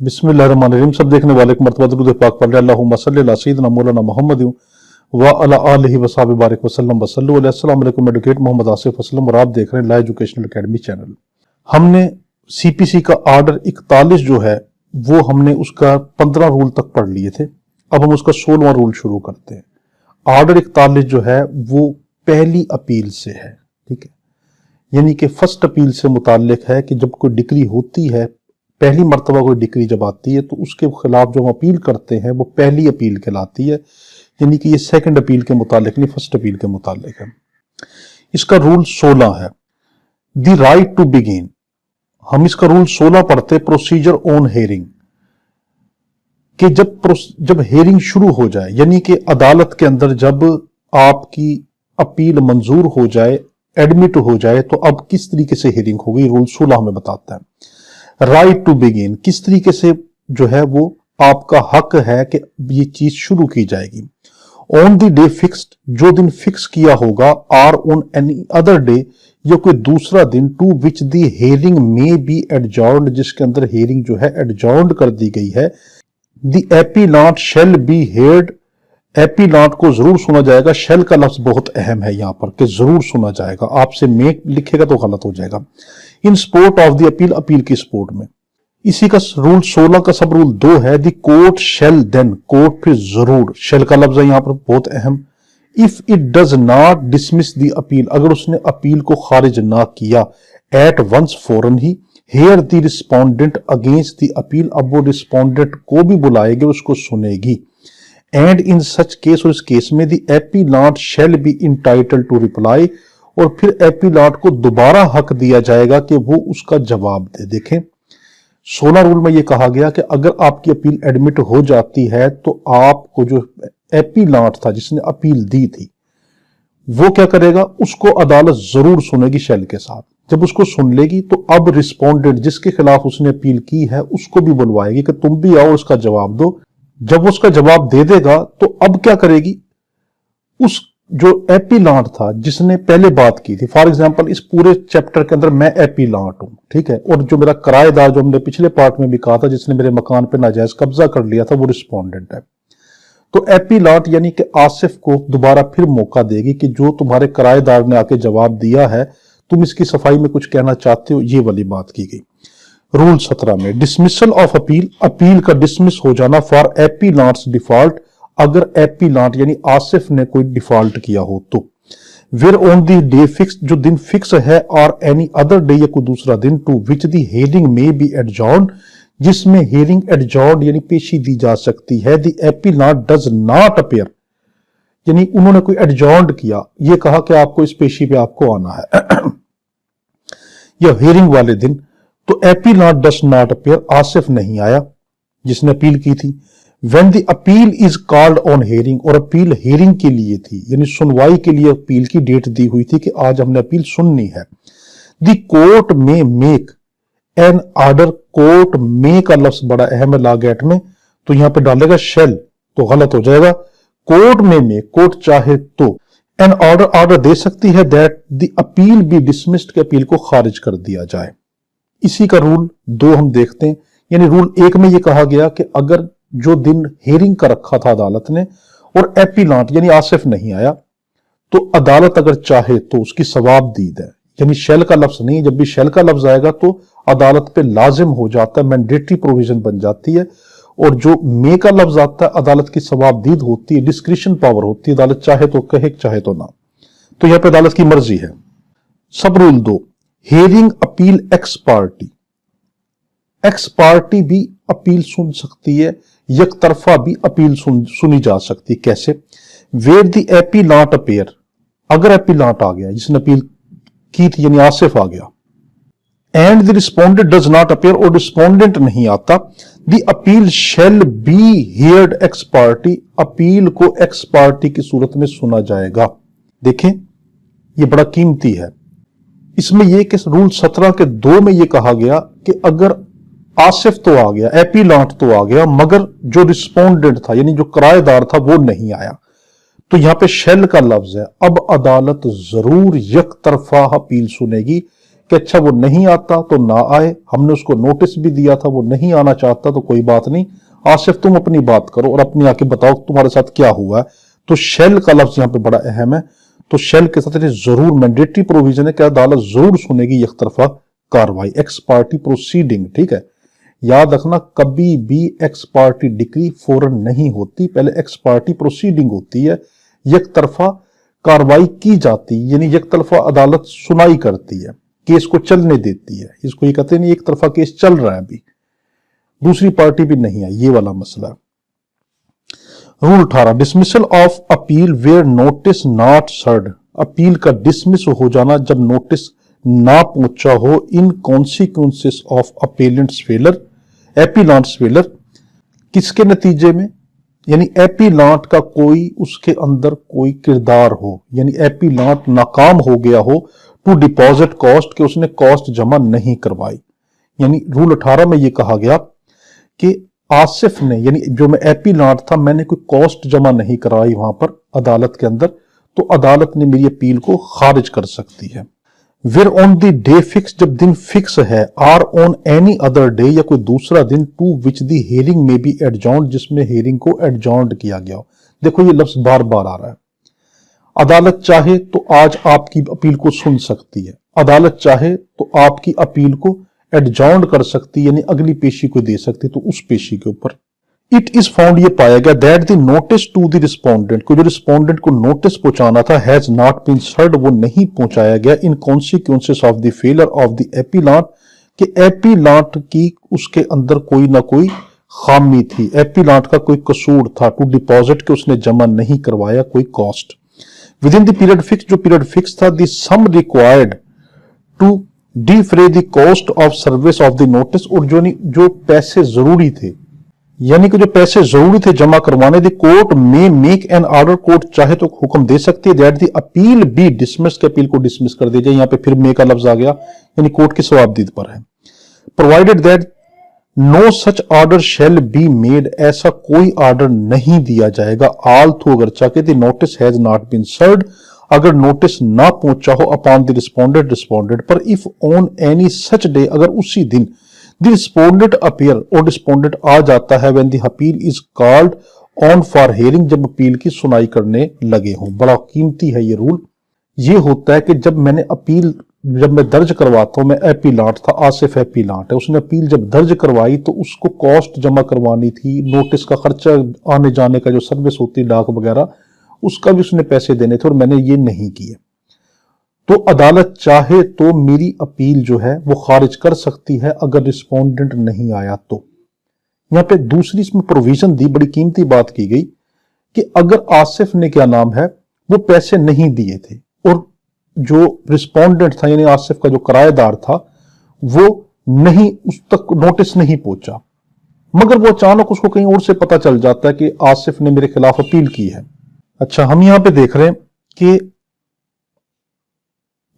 बिस्मिल्लाहिर्रहमानिर्रहीम। सब देखने वाले एक मरतबा दुरूद पाक पढ़ लें। अल्लाहुम्मा सल्ली अला सय्यिदिना मौलाना मुहम्मद व अला आलिहि व सहाबिहि बारिक वसल्लम वसल्लु अलैहि। अस्सलाम वालेकुम। एडवोकेट मोहम्मद आसिफ असलम और आप देख रहे हैं ला एजुकेशनल एकेडमी चैनल। हमने सीपीसी का आर्डर 41 जो है वो हमने उसका 15 रूल तक पढ़ लिए थे। अब हम उसका 16वां रूल शुरू करते हैं। आर्डर 41 जो है वो पहली अपील से है, ठीक है, यानी कि फर्स्ट अपील से मुताल्लिक है कि जब कोई डिक्री होती है, पहली मर्तबा कोई डिक्री जब आती है तो उसके खिलाफ जो हम अपील करते हैं वो पहली अपील कहलाती है, यानी कि ये सेकंड अपील के मुतालिक नहीं, फर्स्ट अपील के मुतालिक है। इसका रूल 16 है, द राइट टू बिगिन। हम इसका रूल 16 पढ़ते, प्रोसीजर ऑन हेयरिंग, कि जब हेयरिंग शुरू हो जाए, यानी कि अदालत के अंदर जब आपकी अपील मंजूर हो जाए, एडमिट हो जाए, तो अब किस तरीके से हेयरिंग होगी, रूल 16 हमें बताता है। राइट टू बिगिन, किस तरीके से जो है वो आपका हक है कि ये चीज शुरू की जाएगी। ऑन द डे फिक्स्ड, जो दिन फिक्स किया होगा, or on any other day, या कोई दूसरा दिन, to which the hearing may be adjourned, जिसके अंदर हेयरिंग जो है एडजॉर्न्ड कर दी गई है। The appellant shall B heard, एपीलांट को जरूर सुना जाएगा। शेल का लफ्ज बहुत अहम है यहां पर कि जरूर सुना जाएगा, आपसे मे लिखेगा तो गलत हो जाएगा। इन support of the appeal, appeal की सपोर्ट में। इसी का रूल 16 का सब रूल 2 है, the court shall then, court फिर जरूर, शेल का लफ्ज है यहां पर बहुत अहम। If it does not dismiss the appeal, अगर उसने अपील को खारिज ना किया, एट वंस फौरन ही, hear the respondent against the appeal, अब वो रिस्पोंडेंट को भी बुलाएगी, उसको सुनेगी। एंड इन सच केस, और इस केस में the appellant shall be entitle to reply, और फिर एपीलांट को दोबारा हक दिया जाएगा कि वो उसका जवाब दे। देखें 16 रूल में ये कहा गया कि अगर आपकी अपील एडमिट हो जाती है तो आपको जो एपीलांट था जिसने अपील दी थी वो क्या करेगा, उसको अदालत जरूर सुनेगी शेल के साथ। जब उसको सुन लेगी तो अब रिस्पोंडेंट जिसके खिलाफ उसने अपील की है उसको भी बुलवाएगी कि तुम भी आओ, उसका जवाब दो। जब वो उसका जवाब दे देगा तो अब क्या करेगी, उस जो एपीलांट था जिसने पहले बात की थी, फॉर एग्जांपल इस पूरे चैप्टर के अंदर मैं एपीलांट हूं, ठीक है, और जो मेरा किराएदार, जो हमने पिछले पार्ट में भी कहा था, जिसने मेरे मकान पे नाजायज कब्जा कर लिया था, वो रिस्पोंडेंट है। तो एपीलांट यानी कि आसिफ को दोबारा फिर मौका देगी कि जो तुम्हारे किराएदार ने आके जवाब दिया है, तुम इसकी सफाई में कुछ कहना चाहते हो, ये वाली बात की गई। रूल 17 में डिसमिसल ऑफ अपील, अपील का डिसमिस हो जाना फॉर एपीलांट्स डिफॉल्ट, अगर एपीलांट यानी आसिफ ने कोई डिफॉल्ट किया हो तो। Where on the day fix, जो दिन फिक्स है, और एनी अदर डे, या कोई दूसरा दिन, to which the hearing may be adjourned, जिसमें हेयरिंग एडजॉर्न्ड यानी पेशी दी जा सकती है। The appellant does not appear, यानी उन्होंने कोई एडजॉर्न्ड किया, ये कहा कि आपको इस पेशी पे आपको आना है या हेयरिंग वाले दिन, तो एपीलांट डज नॉट अपीयर, आसिफ नहीं आया जिसने अपील की थी। When the appeal is called on hearing, और अपील हेयरिंग के लिए थी, यानी सुनवाई के लिए अपील की डेट दी हुई थी कि आज हमने अपील सुननी है। The court may make an order, court में का लफ्ज बड़ा अहम है लॉ एक्ट में, तो यहां पे डालेगा शेल तो गलत हो जाएगा। कोर्ट में कोर्ट चाहे तो एन ऑर्डर, ऑर्डर दे सकती है that the appeal B dismissed, के अपील को खारिज कर दिया जाए। इसी का रूल 2 हम देखते हैं, यानी रूल 1 में यह कहा गया कि अगर जो दिन हेयरिंग का रखा था अदालत ने और एपीलांट यानी आसिफ नहीं आया, तो अदालत अगर चाहे तो उसकी सवाबदीद है, यानी शेल का लफ्ज नहीं, जब भी शेल का लफ्ज आएगा तो अदालत पे लाजिम हो जाता है, मैंडेटरी प्रोविजन बन जाती है। और जो मे का लफ्ज आता है अदालत की सवाबदीद होती है, डिस्क्रिशन पावर होती है, अदालत चाहे तो कहे चाहे तो ना, तो यहां पर अदालत की मर्जी है। सब rule 2, hearing appeal x party, x party भी अपील सुन सकती है, एक तरफा भी अपील सुनी जा सकती है। कैसे, वेयर द एपीलांट अपीयर, अगर एपीलांट आ गया जिसने अपील की थी यानी आसिफ आ गया, and the respondent does not appear, और रिस्पोंडेंट नहीं आता, the appeal shall be heard x party, appeal को एक्स पार्टी की सूरत में सुना जाएगा। देखें ये बड़ा कीमती है। इसमें यह कि रूल 17 के 2 में यह कहा गया कि अगर आसिफ तो आ गया, एपीलांट तो आ गया, मगर जो रिस्पोंडेंट था यानी जो किराएदार था वो नहीं आया, तो यहां पे शेल का लफ्ज है। अब अदालत जरूर एक तरफा अपील सुनेगी, कि अच्छा वो नहीं आता तो ना आए, हमने उसको नोटिस भी दिया था, वो नहीं आना चाहता तो कोई बात नहीं, आसिफ तुम अपनी बात करो और अपनी आके बताओ तुम्हारे साथ क्या हुआ है। तो शेल का लफ्ज यहाँ पे बड़ा अहम है। तो शेल के साथ जरूर मैंडेटरी प्रोविजन है कि अदालत जरूर सुनेगी एक तरफा कार्रवाई, एक्स पार्टी प्रोसीडिंग, ठीक है। याद रखना कभी भी एक्स पार्टी डिक्री फौरन नहीं होती, पहले एक्स पार्टी प्रोसीडिंग होती है, एक तरफा कार्रवाई की जाती है, यानी एक तरफा अदालत सुनाई करती है, केस को चलने देती है। इसको ये कहते नहीं एक तरफा केस चल रहा है, अभी दूसरी पार्टी भी नहीं है, ये वाला मसला है। Rule 18 dismissal of appeal where notice not served, appeal का डिसमिस हो जाना जब नोटिस ना पहुंचा हो in consequences of appellants failure, appellants failure, किसके नतीजे में, यानी एपीलांट का कोई उसके अंदर कोई किरदार हो, यानी एपीलांट नाकाम हो गया हो टू डिपॉजिट कॉस्ट, कि उसने कॉस्ट जमा नहीं करवाई। यानी रूल 18 में यह कहा गया कि आसिफ ने, यानी जो मैं एपीलांट था, मैंने कोई कॉस्ट जमा नहीं कराई वहां पर अदालत के अंदर, तो अदालत ने मेरी अपील को खारिज कर सकती है। Where on the day fix, जब दिन फिक्स है, or on any other day, या कोई दूसरा दिन, to which the hearing may be adjourned, जिसमें हियरिंग को एडजॉर्न्ड किया गया हो। देखो ये लफ्ज बार बार आ रहा है। अदालत चाहे तो आज आपकी अपील को सुन सकती है, अदालत चाहे तो आपकी अपील को एडजॉर्न्ड कर सकती है, यानी अगली पेशी को दे सकती, तो उस पेशी के ऊपर। इट इज फाउंड, ये पाया गया, that the notice to the respondent को, जो रिस्पोंडेंट को नोटिस पहुंचाना था, हैज नॉट बीन सर्व्ड, वो नहीं पहुंचाया गया, in consequences of the failure of the appellant, कि एपीलांट की उसके अंदर कोई ना कोई खामी थी, एपीलांट का कोई कसूर था, टू डिपॉजिट के उसने जमा नहीं करवाया कोई cost within the period fix, जो पीरियड फिक्स था, the sum required to defray the cost of service of the notice, और जो पैसे जरूरी थे, यानी कि जो पैसे जरूरी थे जमा करवाने, the court may make an order, court चाहे तो हुक्म दे सकती है, that the appeal be dismiss, के अपील को डिसमिस कर दिया जाए। यहां पे फिर मे का लफ्ज आ गया, यानी कोर्ट की सवाबदीद पर है। Provided that no such order shall be made, ऐसा कोई ऑर्डर नहीं दिया जाएगा, आल थू, अगर चाहे the notice has not been served, अगर नोटिस ना पहुंचा हो अपॉन द रिस्पोंडेंट पर, if on any such day, अगर उसी दिन द रिस्पोंडेंट अपीयर, और रिस्पोंडेंट आ जाता है, when the appeal is called on for hearing, जब अपील की सुनाई करने लगे हों। बड़ा कीमती है ये रूल। ये होता है कि जब मैं दर्ज करवाता हूं, मैं एपीलांट था, आसिफ एपीलांट है, उसने अपील जब दर्ज करवाई तो उसको कॉस्ट जमा करवानी थी, नोटिस का खर्चा, आने जाने का जो सर्विस होती है डाक वगैरह, उसका भी उसने पैसे देने थे, और मैंने ये नहीं किए। तो अदालत चाहे तो मेरी अपील जो है वो खारिज कर सकती है अगर रिस्पोंडेंट नहीं आया तो। यहां पे दूसरी इसमें प्रोविजन दी, बड़ी कीमती बात की गई कि अगर आसिफ ने, क्या नाम है, वो पैसे नहीं दिए थे और जो रिस्पोंडेंट था यानी आसिफ का जो किराएदार था वो नहीं, उस तक नोटिस नहीं पहुंचा, मगर वो अचानक उसको कहीं और से पता चल जाता है कि आसिफ ने मेरे खिलाफ अपील की है। अच्छा, हम यहां पे देख रहे हैं कि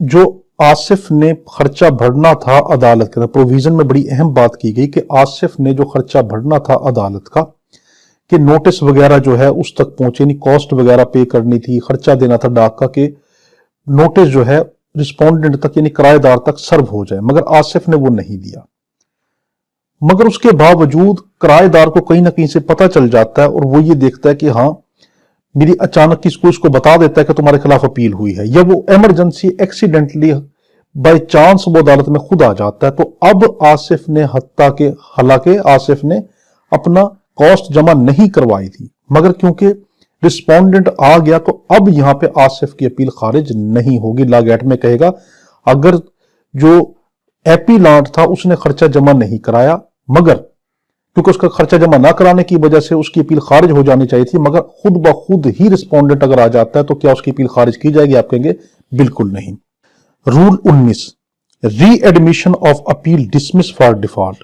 जो आसिफ ने खर्चा भरना था अदालत का, प्रोविजन में बड़ी अहम बात की गई कि आसिफ ने जो खर्चा भरना था अदालत का, कि नोटिस वगैरह जो है उस तक पहुंचे नहीं, कॉस्ट वगैरह पे करनी थी, खर्चा देना था डाक का, कि नोटिस जो है रिस्पोंडेंट तक यानी किराएदार तक सर्व हो जाए, मगर आसिफ ने वो नहीं दिया। मगर उसके बावजूद किराएदार को कहीं ना कहीं से पता चल जाता है और वो ये देखता है कि हाँ, मेरी अचानक किसको इसको बता देता है कि तुम्हारे खिलाफ अपील हुई है, या वो इमरजेंसी एक्सीडेंटली बाय चांस वो अदालत में खुद आ जाता है, तो अब आसिफ ने हालांकि आसिफ ने अपना कॉस्ट जमा नहीं करवाई थी, मगर क्योंकि रिस्पोंडेंट आ गया तो अब यहां पे आसिफ की अपील खारिज नहीं होगी। लागैट में कहेगा अगर जो एपीलांट था उसने खर्चा जमा नहीं कराया, मगर क्योंकि उसका खर्चा जमा ना कराने की वजह से उसकी अपील खारिज हो जानी चाहिए थी, मगर खुद ब खुद ही रिस्पोंडेंट अगर आ जाता है तो क्या उसकी अपील खारिज की जाएगी? आप कहेंगे बिल्कुल नहीं। रूल 19, री admission of appeal dismiss for default.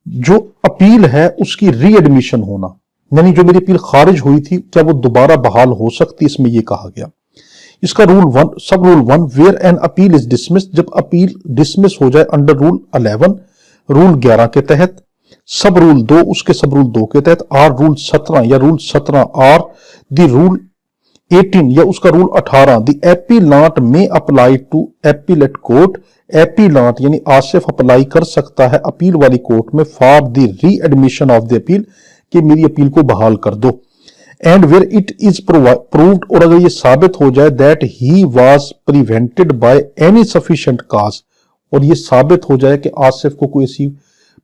जो अपील है उसकी री एडमिशन होना, यानी जो मेरी अपील खारिज हुई थी क्या वो दोबारा बहाल हो सकती, इसमें यह कहा गया। इसका sub rule 1, where an appeal is dismiss, जब अपील डिसमिस हो जाए अंडर रूल 11, रूल 11 के तहत, सब रूल 2 उसके सब रूल 2 के तहत, आर रूल 17 या रूल 17 आर द रूल 18 या उसका रूल 18, द एपीलांट में अप्लाई टू एपीलेट कोर्ट, एपीलांट यानी आसिफ अप्लाई कर सकता है अपील वाली कोर्ट में for the readmission of the appeal, कि मेरी अपील को बहाल कर दो। And where it is proved, और अगर ये साबित हो जाए that he was prevented by any sufficient cause, और ये साबित हो जाए कि आसिफ को कोई ऐसी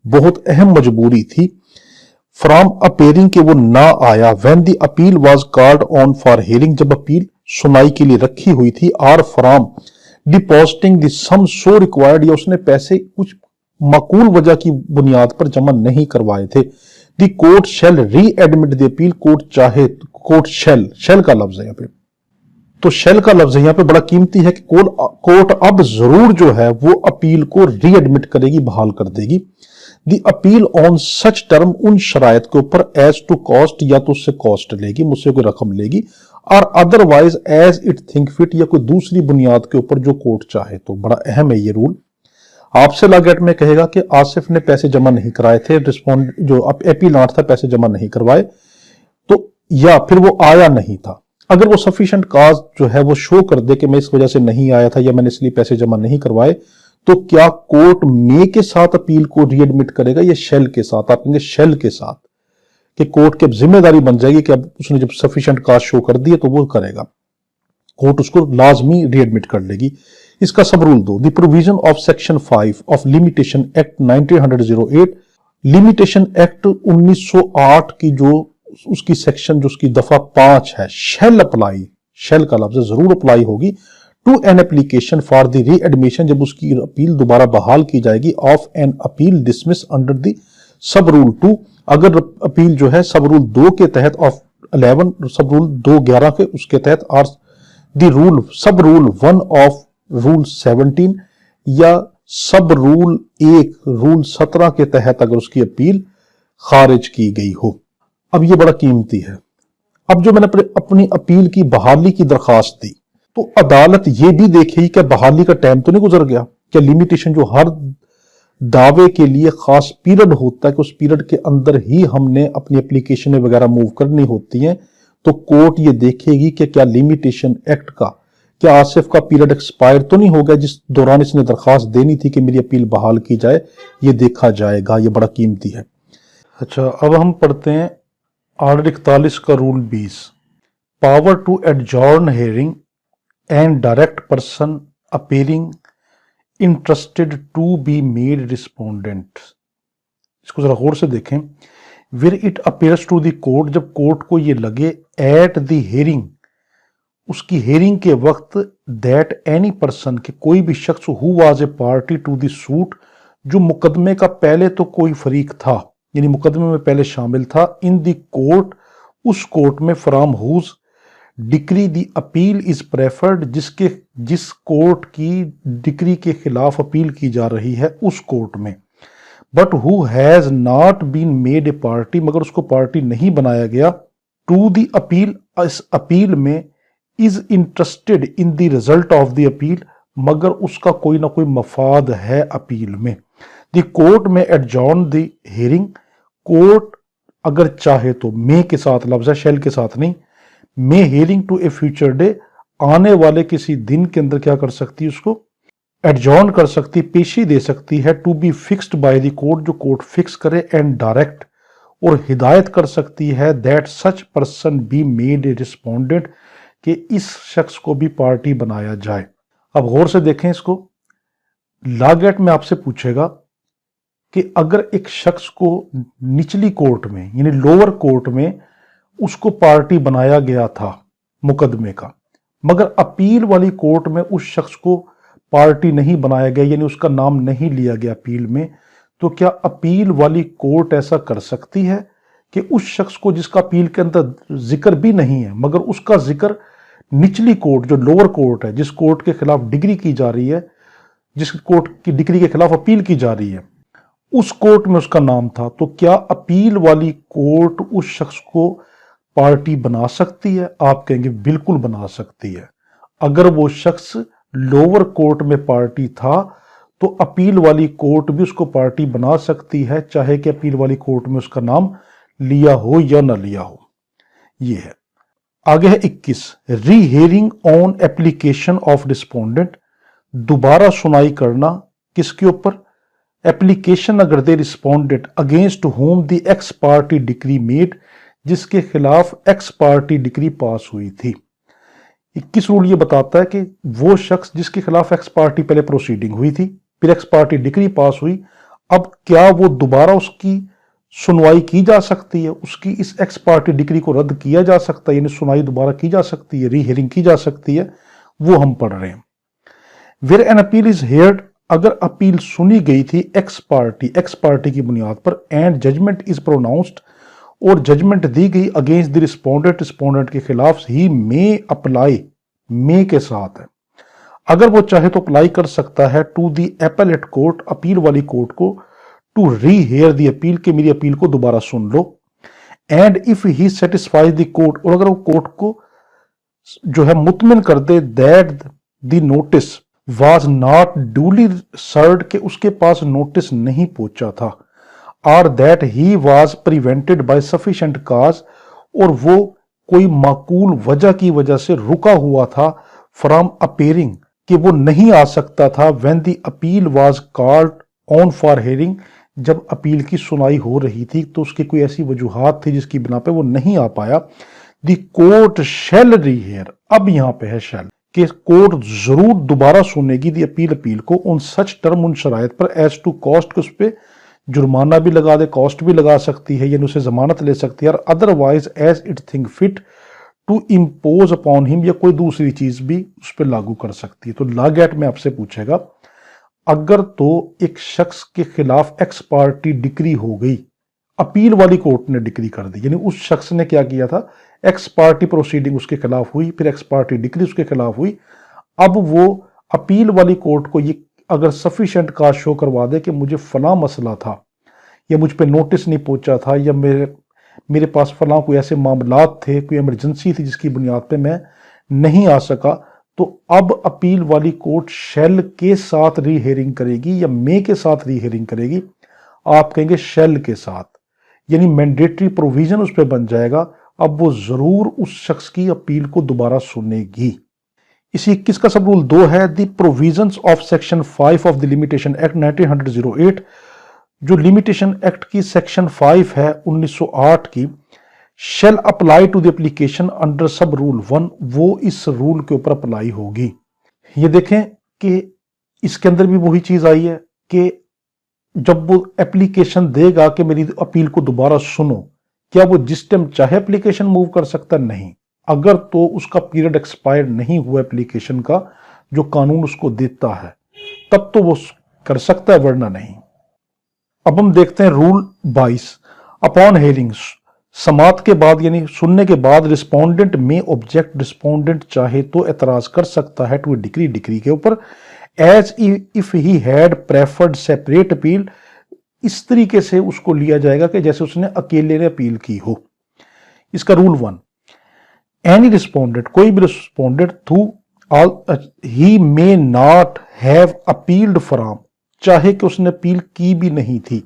बहुत अहम मजबूरी थी फ्रॉम अपेयरिंग, के वो ना आया, when the appeal was called on for hearing, जब अपील सुनाई के लिए रखी हुई थी, और from depositing the sum so required, या उसने पैसे कुछ माकूल वजह की बुनियाद पर जमा नहीं करवाए थे, द कोर्ट शैल री एडमिट द अपील, कोर्ट चाहे, कोर्ट शैल का लफ्ज है यहाँ पे, तो शैल का लफ्ज यहाँ पे बड़ा कीमती है कि कोर्ट अब जरूर जो है वो अपील को री एडमिट करेगी, बहाल कर देगी। दी अपील ऑन सच टर्म, उन शरायत के ऊपर, एज टू कॉस्ट, या तो उससे कॉस्ट लेगी, मुझसे कोई रकम लेगी, और otherwise as it think fit, या कोई दूसरी बुनियाद के ऊपर जो कोर्ट चाहे। तो बड़ा अहम है ये रूल। आपसे लॉ गेट में कहेगा कि आसिफ ने पैसे जमा नहीं कराए थे, रिस्पॉन्ड जो अपीलांट था पैसे जमा नहीं करवाए, तो या फिर वो आया नहीं था, अगर वो सफिशिएंट काज जो है वो शो कर दे कि मैं इस वजह से नहीं आया था या मैंने इसलिए पैसे जमा नहीं करवाए, तो क्या कोर्ट मे के साथ अपील को रीएडमिट करेगा या शेल के साथ? आप कहेंगे शेल के साथ, कि कोर्ट की अब जिम्मेदारी बन जाएगी कि अब उसने जब सफिशिएंट काज शो कर दिए तो वो करेगा, कोर्ट उसको लाजमी रीएडमिट कर लेगी। इसका सब रूल दो, the provision of section 5 of limitation act 1908, limitation act 1908 की जो उसकी सेक्शन जो उसकी दफा 5 है, शेल अप्लाई, शेल का लफ्ज जरूर अप्लाई होगी to an application for the readmission, जब उसकी अपील दोबारा बहाल की जाएगी, of an appeal dismiss under the sub rule 2, अगर अपील जो है सब रूल 2 के तहत, ऑफ 11 सब रूल 2(11) के उसके तहत, और द रूल सब रूल 1 ऑफ रूल 17 या सब रूल 1 रूल 17 के तहत अगर उसकी अपील खारिज की गई हो। अब ये बड़ा कीमती है। अब जो मैंने अपनी अपील की बहाली की दरखास्त दी, तो अदालत ये भी देखेगी कि बहाली का टाइम तो नहीं गुजर गया, क्या लिमिटेशन जो हर दावे के लिए खास पीरियड होता है कि उस पीरियड के अंदर ही हमने अपनी एप्लीकेशन वगैरह मूव करनी होती हैं, तो कोर्ट ये देखेगी कि क्या लिमिटेशन एक्ट का, क्या आसिफ का पीरियड एक्सपायर तो नहीं हो गया जिस दौरान इसने दरखास्त देनी थी कि मेरी अपील बहाल की जाए, ये देखा जाएगा। ये बड़ा कीमती है। अच्छा, अब हम पढ़ते हैं ऑर्डर 41 का rule 20, power to adjourn hearing and direct person appearing interested to be made respondent. इसको जरा गौर से देखें। Where it appears to the court, जब कोर्ट को ये लगे, एट द हेयरिंग, उसकी हेयरिंग के वक्त, दैट एनी पर्सन, के कोई भी शख्स, who was a party to the suit, जो मुकदमे का पहले तो कोई फरीक था, यानी मुकदमे में पहले शामिल था, इन द कोर्ट, उस कोर्ट में, from whose decree the appeal is preferred, जिस कोर्ट की डिक्री के खिलाफ अपील की जा रही है उस कोर्ट में, but who has not been made a party, मगर उसको पार्टी नहीं बनाया गया, टू द अपील, इस अपील में, is interested in the result of the appeal, मगर उसका कोई ना कोई मफाद है अपील में। The court may adjourn the hearing, court अगर चाहे तो, मे के साथ लफ्ज है, शेल के साथ नहीं, may hearing to a future day, आने वाले किसी दिन के अंदर क्या कर सकती है, उसको एडजॉर्न कर सकती, पेशी दे सकती है, to be fixed by the court, जो कोर्ट फिक्स करे, एंड डायरेक्ट, और हिदायत कर सकती है, that such person be made a respondent, कि इस शख्स को भी पार्टी बनाया जाए। अब गौर से देखें इसको। लॉ गेट में आपसे पूछेगा कि अगर एक शख्स को निचली कोर्ट में, यानी लोअर कोर्ट में, उसको पार्टी बनाया गया था मुकदमे का, मगर अपील वाली कोर्ट में उस शख्स को पार्टी नहीं बनाया गया, यानी उसका नाम नहीं लिया गया अपील में, तो क्या अपील वाली कोर्ट ऐसा कर सकती है कि उस शख्स को, जिसका अपील के अंदर जिक्र भी नहीं है, मगर उसका जिक्र निचली कोर्ट, जो लोअर कोर्ट है, जिस कोर्ट के खिलाफ डिग्री की जा रही है, जिस कोर्ट की डिग्री के खिलाफ अपील की जा रही है, उस कोर्ट में उसका नाम था, तो क्या अपील वाली कोर्ट उस शख्स को पार्टी बना सकती है? आप कहेंगे बिल्कुल बना सकती है। अगर वो शख्स लोअर कोर्ट में पार्टी था तो अपील वाली कोर्ट भी उसको पार्टी बना सकती है, चाहे कि अपील वाली कोर्ट में उसका नाम लिया हो या न लिया हो। ये है। आगे है 21, rehearing on application of respondent, दोबारा सुनाई करना किसके ऊपर, एप्लीकेशन अगर the respondent against whom the ex parte decree made, जिसके खिलाफ एक्स पार्टी डिक्री पास हुई थी। 21 रूल ये बताता है कि वो शख्स जिसके खिलाफ एक्स पार्टी पहले प्रोसीडिंग हुई थी, फिर एक्स पार्टी डिक्री पास हुई, अब क्या वो दोबारा उसकी सुनवाई की जा सकती है, उसकी इस एक्स पार्टी डिक्री को रद्द किया जा सकता है, यानी सुनवाई दोबारा की जा सकती है, रीहियरिंग की जा सकती है, वो हम पढ़ रहे हैं। Where an appeal is heard, अगर अपील सुनी गई थी एक्स पार्टी की बुनियाद पर, एंड जजमेंट इज प्रोनाउंस्ड, और जजमेंट दी गई अगेंस्ट द रिस्पोंडेंट के खिलाफ, ही मे अप्लाई, मे के साथ है, अगर वो चाहे तो अप्लाई कर सकता है to the appellate court, appeal वाली कोर्ट को, to rehear the appeal, के मेरी अपील को दोबारा सुन लो, and if he satisfies the court, और अगर वो कोर्ट को जो है मुतमिन कर दे that the notice was not duly served, के उसके पास नोटिस नहीं पहुंचा था, और that he was prevented by sufficient cause, और वो कोई माकूल वजह की वजह से रुका हुआ था, फ्रॉम अपेयरिंग, कि वो नहीं आ सकता था, when the appeal was called on for hearing, जब अपील की सुनाई हो रही थी तो उसकी कोई ऐसी वजूहात थी जिसकी बिना पे वो नहीं आ पाया। द कोर्ट शैल रीहेयर, अब यहां पे है शैल, कि कोर्ट जरूर दोबारा सुनेगी दी अपील को, उन सच टर्म, उन शरायत पर, एज टू कॉस्ट, के उस पर जुर्माना भी लगा दे, कॉस्ट भी लगा सकती है, यानी उसे जमानत ले सकती है, और otherwise as it think fit to impose upon him, या कोई दूसरी चीज भी उस पर लागू कर सकती है। तो लॉ गेट में आपसे पूछेगा, अगर तो एक शख्स के खिलाफ एक्स पार्टी डिक्री हो गई, अपील वाली कोर्ट ने डिक्री कर दी, यानी उस शख्स ने क्या किया था, एक्स पार्टी प्रोसीडिंग उसके खिलाफ हुई, फिर एक्स पार्टी डिक्री उसके खिलाफ हुई, अब वो अपील वाली कोर्ट को ये अगर सफिशिएंट काज शो करवा दे कि मुझे फलां मसला था, या मुझ पे नोटिस नहीं पहुंचा था, या मेरे पास फलां कोई ऐसे मामलात थे, कोई इमरजेंसी थी जिसकी बुनियाद पे मैं नहीं आ सका, तो अब अपील वाली कोर्ट शैल के साथ रीहेयरिंग करेगी या मे के साथ रीहेयरिंग करेगी, आप कहेंगे शैल के साथ, यानी मैंडेटरी प्रोविजन उस पर बन जाएगा, अब वो जरूर उस शख्स की अपील को दोबारा सुनेगी। इसी 21 का सब रूल 2 है, the provisions of section 5 of the limitation act 1908, जो लिमिटेशन एक्ट की सेक्शन 5 है 1908 की, shall apply to the application under sub rule 1, वो इस रूल के ऊपर अप्लाई होगी। ये देखें कि इसके अंदर भी वही चीज आई है कि जब वो एप्लीकेशन देगा कि मेरी अपील को दोबारा सुनो, क्या वो जिस टाइम चाहे एप्लीकेशन मूव कर सकता? नहीं, अगर तो उसका पीरियड एक्सपायर नहीं हुआ एप्लीकेशन का जो कानून उसको देता है, तब तो वो कर सकता है, वरना नहीं। अब हम देखते हैं रूल 22, अपॉन हेयरिंग, समात के बाद यानी सुनने के बाद, रिस्पोंडेंट में ऑब्जेक्ट, रिस्पोंडेंट चाहे तो एतराज कर सकता है टू डिक्री के ऊपर, as if he had preferred separate appeal, इस तरीके से उसको लिया जाएगा कि जैसे उसने अकेले ने अपील की हो। इसका रूल 1, एनी रिस्पोंडेंट, कोई भी respondent through he may not have appealed from, चाहे कि उसने अपील की भी नहीं थी,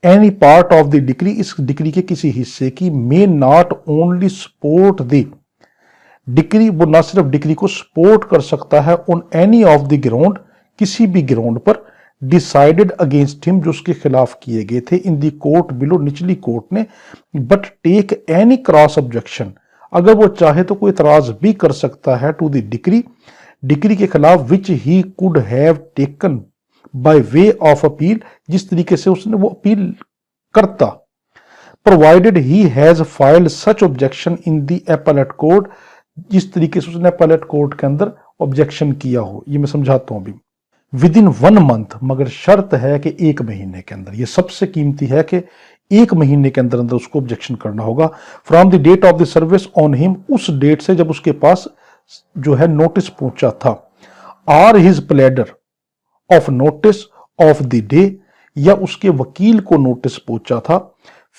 any part of the decree, इस डिक्री के किसी हिस्से की, may not only support the decree, वो न सिर्फ डिक्री को सपोर्ट कर सकता है, on any of the ground, किसी भी ग्राउंड पर, डिसाइडेड अगेंस्ट हिम, जो उसके खिलाफ किए गए थे, इन द कोर्ट बिलो, निचली कोर्ट ने, but take any cross objection, अगर वो चाहे तो कोई इतराज भी कर सकता है टू द डिक्री के खिलाफ, which he could have taken by way of appeal, जिस तरीके से उसने वो अपील करता, provided he has filed such objection in the appellate court, जिस तरीके से उसने एपेलेट कोर्ट के अंदर ऑब्जेक्शन किया हो। ये मैं समझाता हूं अभी। विद इन 1 मंथ, मगर शर्त है कि 1 महीने के अंदर, ये सबसे कीमती है कि 1 महीने के अंदर अंदर उसको ऑब्जेक्शन करना होगा, from the date of the service on him, उस डेट से जब उसके पास जो है नोटिस पहुंचा था, or his pleader of notice of the day, या उसके वकील को नोटिस पहुंचा था,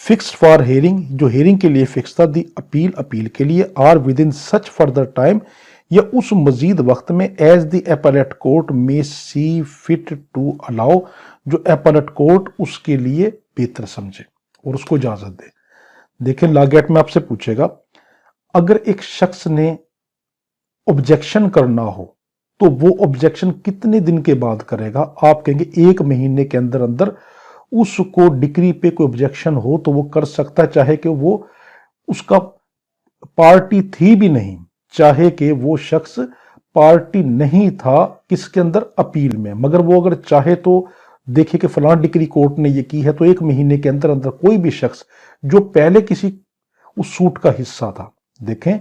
फिक्स्ड फॉर हेयरिंग, जो हेयरिंग के लिए फिक्स था, दी अपील के लिए, or within such further time, या उस मजीद वक्त में, एज द एपेलेट कोर्ट में सी फिट टू अलाउ, जो एपेलेट कोर्ट उसके लिए बेहतर समझे और उसको इजाजत दे। देखें लॉ गेट में आपसे पूछेगा, अगर एक शख्स ने ऑब्जेक्शन करना हो तो वो ऑब्जेक्शन कितने दिन के बाद करेगा? आप कहेंगे 1 महीने के अंदर अंदर उसको डिक्री पे कोई ऑब्जेक्शन हो तो वो कर सकता है, चाहे कि वो उसका पार्टी थी भी नहीं, चाहे कि वो शख्स पार्टी नहीं था किसके अंदर, अपील में, मगर वो अगर चाहे तो देखे कि फलां डिक्री कोर्ट ने ये की है, तो 1 महीने के अंदर अंदर कोई भी शख्स जो पहले किसी उस सूट का हिस्सा था, देखें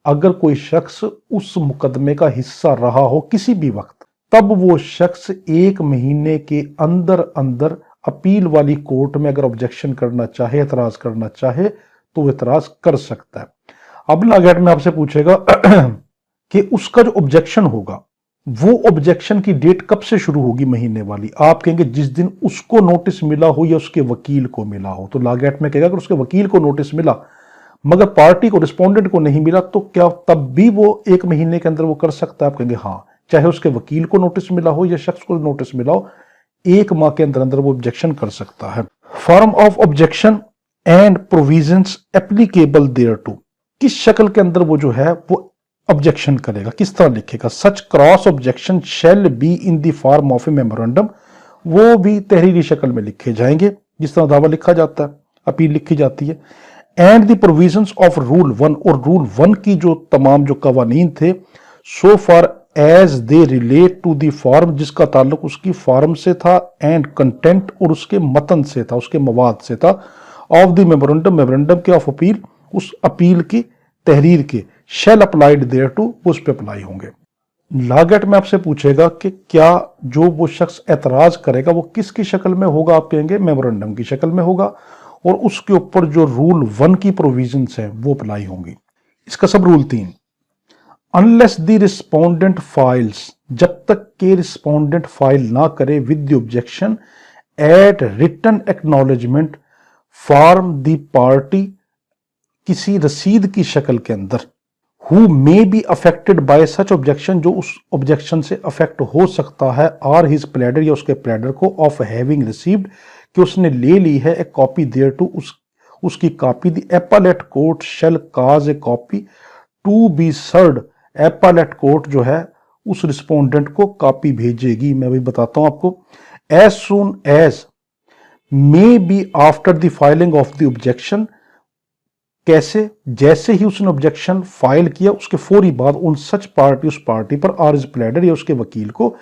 अगर कोई शख्स उस मुकदमे का हिस्सा रहा हो किसी भी वक्त, तब वो शख्स 1 महीने के अंदर अंदर अपील वाली कोर्ट में अगर ऑब्जेक्शन करना चाहे, एतराज करना चाहे, तो वो एतराज कर सकता है। अब लागैट में आपसे पूछेगा कि उसका जो ऑब्जेक्शन होगा वो ऑब्जेक्शन की डेट कब से शुरू होगी महीने वाली? आप कहेंगे जिस दिन उसको नोटिस मिला हो या उसके वकील को मिला हो। तो लागैट में कहेगा अगर उसके वकील को नोटिस मिला मगर पार्टी को, रिस्पोंडेंट को नहीं मिला, तो क्या तब भी वो 1 महीने के अंदर वो कर सकता है? आप कहेंगे हाँ, चाहे उसके वकील को नोटिस मिला हो या शख्स को नोटिस मिला हो, 1 माह के अंदर अंदर वो ऑब्जेक्शन कर सकता है। Form of objection and provisions applicable thereto, किस शक्ल के अंदर वो जो है वो ऑब्जेक्शन करेगा, किस तरह लिखेगा? Such cross objection shall be in the form of a memorandum, वो भी तहरीरी शक्ल में लिखे जाएंगे जिस तरह दावा लिखा जाता है, अपील लिखी जाती है। And the provisions of rule 1, और रूल 1 की जो तमाम जो कवानीन थे, so far as they relate to the form, जिसका ताल्लुक उसकी फॉर्म से था, एंड कंटेंट, और उसके मतन से था, उसके मवाद से था, ऑफ द मेमोरेंडम, मेमोरेंडम के ऑफ अपील, उस अपील की तहरीर के, शेल अप्लाइड देयर टू, उस पर अप्लाई होंगे। लागैट में आपसे पूछेगा कि क्या जो वो शख्स एतराज करेगा वो किसकी शक्ल में होगा? आप कहेंगे मेमोरेंडम की शक्ल में होगा, और उसके ऊपर जो रूल 1 की प्रोविजंस है वो अप्लाई होंगी। इसका sub rule 3, unless the respondent files, जब तक के रिस्पोंडेंट फाइल ना करे with the objection at written acknowledgement from the party, किसी रसीद की शक्ल के अंदर, who may be affected by such objection, जो उस ऑब्जेक्शन से अफेक्ट हो सकता है, आर हिज प्लेडर, या उसके प्लेडर को, ऑफ हैविंग रिसीव्ड, कि उसने ले ली है, ए कॉपी देयर टू, उसकी copy, the appellate court shall cause a copy to be served, appellate court जो है उस रिस्पोंडेंट को कॉपी भेजेगी। मैं भी बताता हूं आपको, as soon as may be after the filing of the objection, कैसे? जैसे ही उसने ऑब्जेक्शन फाइल किया उसके फौरी बाद उन सच पार्टी, उस पार्टी पर, आर इज प्लेडर या उसके वकील को,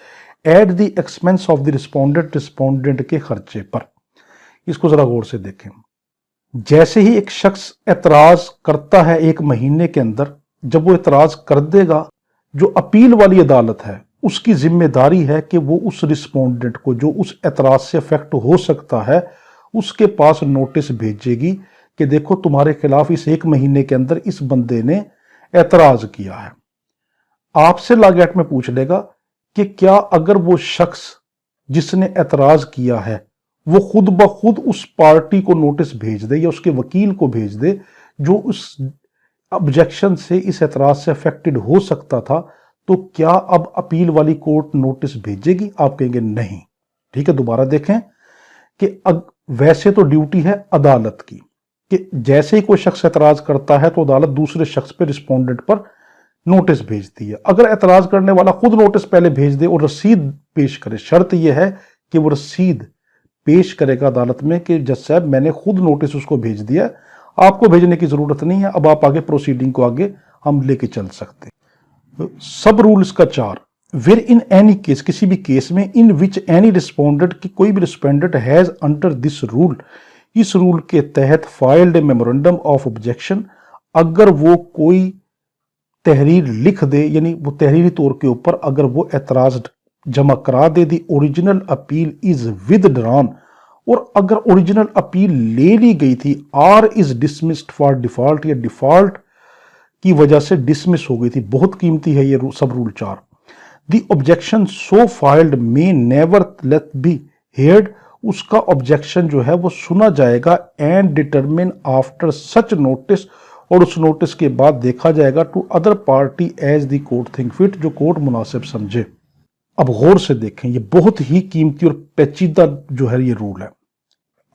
at the expense of the respondent, respondent के खर्चे पर। इसको जरा गौर से देखें, जैसे ही एक शख्स एतराज करता है 1 महीने के अंदर, जब वो एतराज कर देगा, जो अपील वाली अदालत है उसकी जिम्मेदारी है कि वो उस रिस्पोंडेंट को जो उस एतराज से अफेक्ट हो सकता है उसके पास नोटिस भेजेगी कि देखो तुम्हारे खिलाफ इस 1 महीने के अंदर इस बंदे ने एतराज किया है। आपसे लागैट में पूछ लेगा कि क्या अगर वो शख्स जिसने एतराज किया है वो खुद ब खुद उस पार्टी को नोटिस भेज दे या उसके वकील को भेज दे जो उस ऑब्जेक्शन से, इस एतराज से अफेक्टेड हो सकता था, तो क्या अब अपील वाली कोर्ट नोटिस भेजेगी? आप कहेंगे नहीं। ठीक है, दोबारा देखें कि वैसे तो ड्यूटी है अदालत की कि जैसे ही कोई शख्स एतराज करता है तो अदालत दूसरे शख्स पर, रिस्पोंडेंट पर नोटिस भेजती है। अगर एतराज करने वाला खुद नोटिस पहले भेज दे और रसीद पेश करे, शर्त यह है कि वो रसीद पेश करेगा अदालत में कि जज साहब मैंने खुद नोटिस उसको भेज दिया, आपको भेजने की जरूरत नहीं है, अब आप आगे प्रोसीडिंग को आगे हम लेके चल सकते। सब रूल इसका 4, वेर इन एनी केस, किसी भी केस में, इन विच एनी रिस्पोंडेंट, की कोई भी respondent has under this rule, इस रूल के तहत filed A memorandum of objection, अगर वो कोई तहरीर लिख दे, यानी वो तहरीरी तौर के ऊपर अगर वो एतराज जमा करा दे, the original appeal is withdrawn, और अगर ओरिजिनल अपील ले ली गई थी, or is dismissed for default, या डिफॉल्ट की वजह से डिसमिस हो गई थी, बहुत कीमती है ये sub rule 4। The objection so filed may nevertheless be heard, उसका ऑब्जेक्शन जो है वो सुना जाएगा, and determine after such notice, और उस नोटिस के बाद देखा जाएगा, to other party as the court think fit, जो कोर्ट मुनासिब समझे। अब गौर से देखें, ये बहुत ही कीमती और पेचीदा जो है ये रूल है।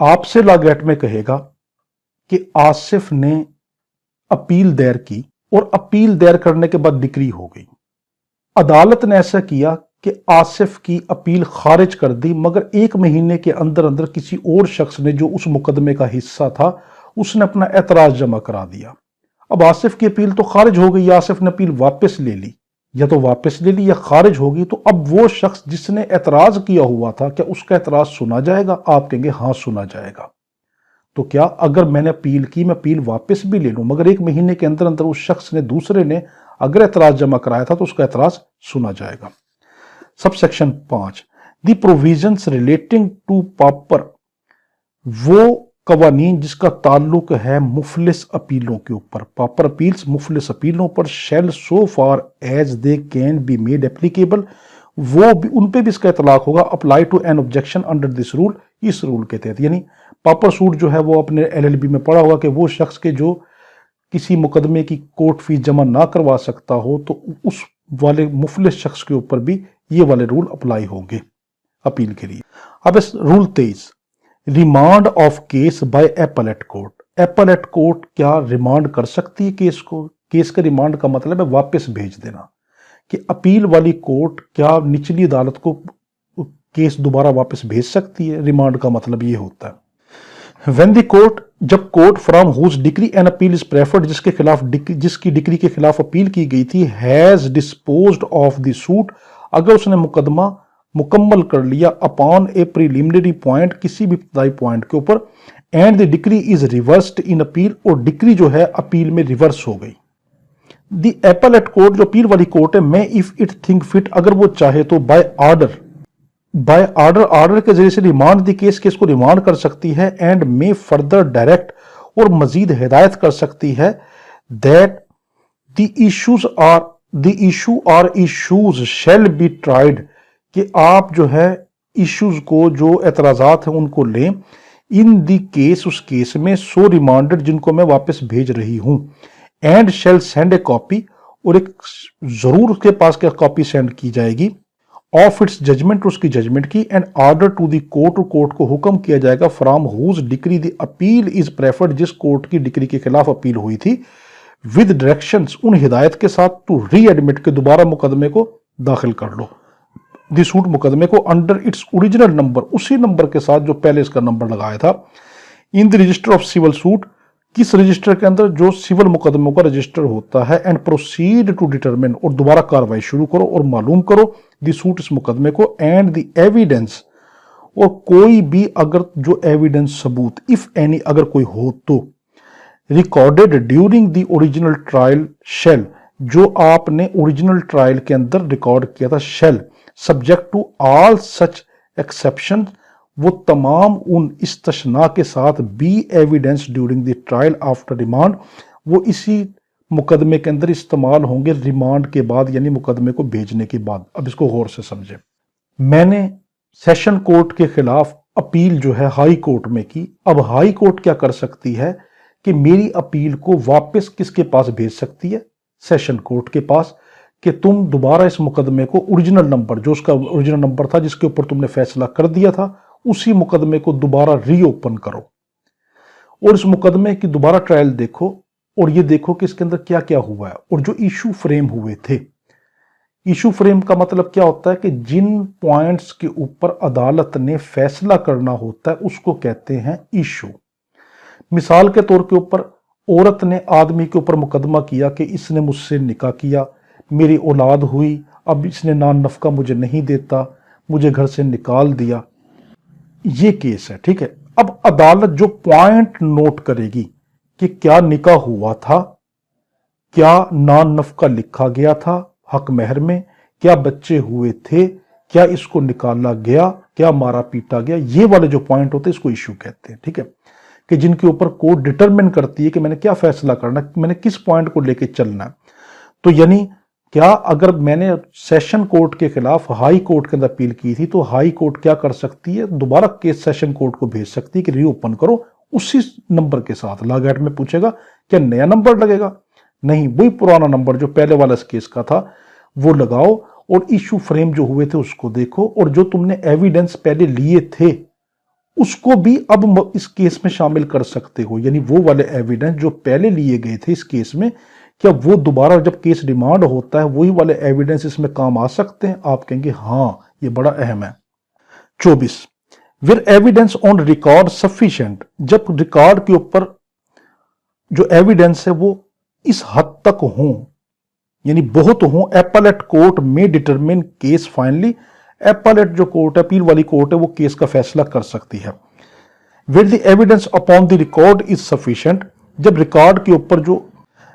आपसे लागैट में कहेगा कि आसिफ ने अपील दायर की, और अपील दायर करने के बाद डिक्री हो गई। अदालत ने ऐसा किया कि आसिफ की अपील खारिज कर दी, मगर 1 महीने के अंदर अंदर किसी और शख्स ने जो उस मुकदमे का हिस्सा था उसने अपना एतराज जमा करा दिया। अब आसिफ की अपील तो खारिज हो गई, आसिफ ने अपील वापस ले ली, या तो वापस ले ली या खारिज होगी। तो अब वो शख्स जिसने एतराज किया हुआ था, क्या उसका एतराज सुना जाएगा? आप कहेंगे हाँ सुना जाएगा। तो क्या अगर मैंने अपील की, मैं अपील वापस भी ले लूं, मगर 1 महीने के अंदर अंदर उस शख्स ने, दूसरे ने अगर एतराज जमा कराया था तो उसका एतराज सुना जाएगा। Subsection 5, the provisions relating to pauper, वो कवानीन जिसका ताल्लुक है मुफलिस अपीलों के ऊपर, पापर अपील्स, मुफलिस अपीलों पर, shall so far as they can be made applicable, वो भी, उन पे भी इसका इतलाक होगा, apply to an objection under this rule, इस रूल के तहत। यानी पापर सूट जो है वो अपने LLB में पढ़ा होगा कि वो शख्स के जो किसी मुकदमे की कोर्ट फीस जमा ना करवा सकता हो, तो उस वाले मुफलिस शख्स के ऊपर भी ये वाले रूल अप्लाई होंगे अपील के लिए। अब इस rule 23, remand of case by appellate court. Appellate court क्या रिमांड कर सकती है केस को? केस का रिमांड का मतलब है वापस भेज देना, कि अपील वाली कोर्ट क्या निचली अदालत को केस दोबारा वापस भेज सकती है? रिमांड का मतलब ये होता है। When the court, जब court from whose decree an appeal is preferred, जिसकी डिक्री के खिलाफ अपील की गई थी, has disposed of the suit, अगर उसने मुकदमा मुकम्मल कर लिया, अपॉन ए प्रिलिमिनरी पॉइंट, किसी भी इब्तदाई पॉइंट के ऊपर, and the decree is reversed in appeal, और डिक्री जो है अपील में रिवर्स हो गई। द एपलेट कोर्ट, जो अपील वाली कोर्ट है, मैं इफ इट थिंक फिट, अगर वो चाहे तो बाय ऑर्डर के जरिए से रिमांड दी केस को रिमांड कर सकती है, एंड मे फर्दर डायरेक्ट, और मजीद हिदायत कर सकती है, दैट द इशू और इशूज शैल बी ट्राइड, कि आप जो है इश्यूज को, जो एतराजात हैं उनको लें, इन दी केस, उस केस में, सो रिमांडेड, जिनको मैं वापस भेज रही हूं, and shall send A copy, और एक जरूर उसके पास क्या कॉपी सेंड की जाएगी, ऑफ इट्स जजमेंट, उसकी जजमेंट की, and order to the court, court को हुक्म किया जाएगा, from whose decree the appeal is preferred, जिस कोर्ट की डिक्री के खिलाफ अपील हुई थी, विद डायरेक्शंस, उन हिदायत के साथ, टू री एडमिट, के दोबारा मुकदमे को दाखिल कर लो, दी सूट, मुकदमे को, अंडर इट्स ओरिजिनल नंबर, उसी नंबर के साथ जो पहले इसका नंबर लगाया था, in the register of civil suit, किस रजिस्टर के अंदर, जो सिविल मुकदमों का रजिस्टर होता है, एंड प्रोसीड टू डिटरमिन, और दोबारा कार्रवाई शुरू करो और मालूम करो, दी सूट, इस मुकदमे को, एंड द एविडेंस, और कोई भी अगर जो एविडेंस, सबूत, इफ एनी, अगर कोई हो तो, recorded during the original trial shall, जो आपने ओरिजिनल ट्रायल के अंदर रिकॉर्ड किया था, shall subject to all such exception, वो तमाम उन इस्तशना के साथ, be evidence during the trial after remand, वो इसी मुकदमे के अंदर इस्तेमाल होंगे रिमांड के बाद, यानी मुकदमे को भेजने के बाद। अब इसको गौर से समझे। मैंने सेशन कोर्ट के खिलाफ अपील जो है हाई कोर्ट में की, अब हाई कोर्ट क्या कर सकती है कि मेरी अपील को वापस किसके पास भेज सकती है? सेशन कोर्ट के पास, कि तुम दोबारा इस मुकदमे को ओरिजिनल नंबर, जो उसका ओरिजिनल नंबर था जिसके ऊपर तुमने फैसला कर दिया था, उसी मुकदमे को दोबारा रीओपन करो, और इस मुकदमे की दोबारा ट्रायल देखो, और ये देखो कि इसके अंदर क्या क्या हुआ है, और जो इशू फ्रेम हुए थे। इशू फ्रेम का मतलब क्या होता है कि जिन पॉइंट्स के ऊपर अदालत ने फैसला करना होता है उसको कहते हैं इशू। मिसाल के तौर के ऊपर, औरत ने आदमी के ऊपर मुकदमा किया कि इसने मुझसे निकाह किया, मेरी औलाद हुई, अब इसने नान नफका मुझे नहीं देता, मुझे घर से निकाल दिया, ये केस है, ठीक है। अब अदालत जो पॉइंट नोट करेगी कि क्या निकाह हुआ था, क्या नान नफका लिखा गया था हक महर में, क्या बच्चे हुए थे, क्या इसको निकाला गया, क्या मारा पीटा गया, ये वाले जो पॉइंट होते हैं इसको इश्यू कहते हैं, ठीक है, कि जिनके ऊपर कोर्ट डिटरमिन करती है कि मैंने क्या फैसला करना, मैंने किस पॉइंट को लेके चलना है। तो यानी क्या अगर मैंने सेशन कोर्ट के खिलाफ हाई कोर्ट के अंदर अपील की थी, तो हाई कोर्ट क्या कर सकती है, दोबारा केस सेशन कोर्ट को भेज सकती है कि रीओपन करो उसी नंबर के साथ। लॉ गेट में पूछेगा क्या नया नंबर लगेगा? नहीं, वही पुराना नंबर जो पहले वाला इस केस का था वो लगाओ, और इशू फ्रेम जो हुए थे उसको देखो, और जो तुमने एविडेंस पहले लिए थे उसको भी अब इस केस में शामिल कर सकते हो, यानी वो वाले एविडेंस जो पहले लिए गए थे इस केस में, क्या वो दोबारा जब केस रिमांड होता है वही वाले एविडेंस इसमें काम आ सकते हैं? आप कहेंगे हाँ, ये बड़ा अहम है। 24, where evidence on record sufficient, जब रिकॉर्ड के ऊपर जो एविडेंस है वो इस हद तक हो, यानी बहुत हो, appellate court may determine case finally, appellate जो कोर्ट है, अपील वाली कोर्ट है, वो केस का फैसला कर सकती है। Where the evidence upon the record is sufficient, जब रिकॉर्ड के ऊपर जो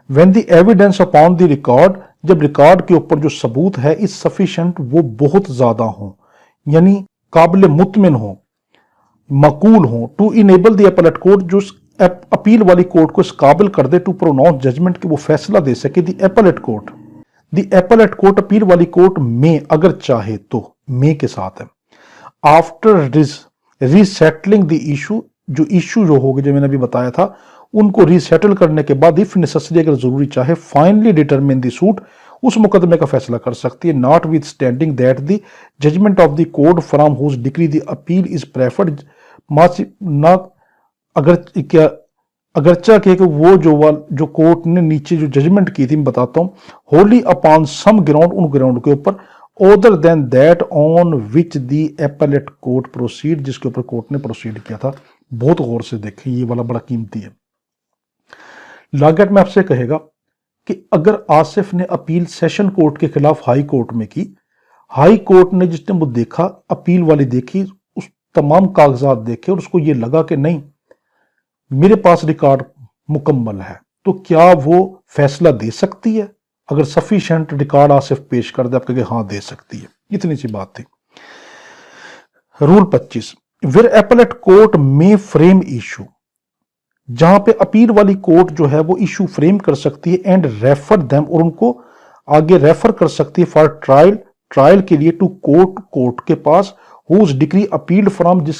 when the evidence upon the record, जब रिकॉर्ड के ऊपर जो सबूत है इज सफिशिएंट, वो बहुत ज्यादा हो, यानी काबिल मुतमिन हो, मकूल हो, to enable the appellate court, जो अपील वाली कोर्ट को इस काबिल कर दे टू प्रोनाउंस जजमेंट कि वो फैसला दे सके। द एपेलेट कोर्ट अपील वाली कोर्ट में, अगर चाहे तो, में के साथ है, आफ्टर रीसेटलिंग द इशू, जो इशू जो होगा जो मैंने अभी बताया था उनको रीसेटल करने के बाद इफ नेसेसरी, अगर जरूरी चाहे, फाइनली डिटरमिन द सूट, उस मुकदमे का फैसला कर सकती है। Notwithstanding that the judgment of the court from whose decree the appeal is preferred, अगरचा के वो जो कोर्ट ने नीचे जो जजमेंट की थी, मैं बताता हूं, होली अपॉन सम ग्राउंड, उन ग्राउंड के ऊपर, other than that on which the appellate court proceed, जिसके ऊपर कोर्ट ने प्रोसीड किया था। बहुत गौर से देखें, ये वाला बड़ा कीमती है। लागत में आपसे कहेगा कि अगर आसिफ ने अपील सेशन कोर्ट के खिलाफ हाई कोर्ट में की, हाई कोर्ट ने जिसने वो देखा, अपील वाली देखी, उस तमाम कागजात देखे और उसको ये लगा कि नहीं मेरे पास रिकॉर्ड मुकम्मल है, तो क्या वो फैसला दे सकती है? अगर सफिशिएंट रिकॉर्ड आसिफ पेश कर दे, आप कहेंगे हाँ दे सकती है। इतनी सी बात थी। रूल 25, वेयर एपेलेट कोर्ट में फ्रेम इशू, जहां पे अपील वाली कोर्ट जो है वो इशू फ्रेम कर सकती है, एंड रेफर देम, और उनको आगे रेफर कर सकती है फॉर ट्रायल के लिए, टू कोर्ट के पास, हुज डिग्री अपील्ड फ्रॉम, जिस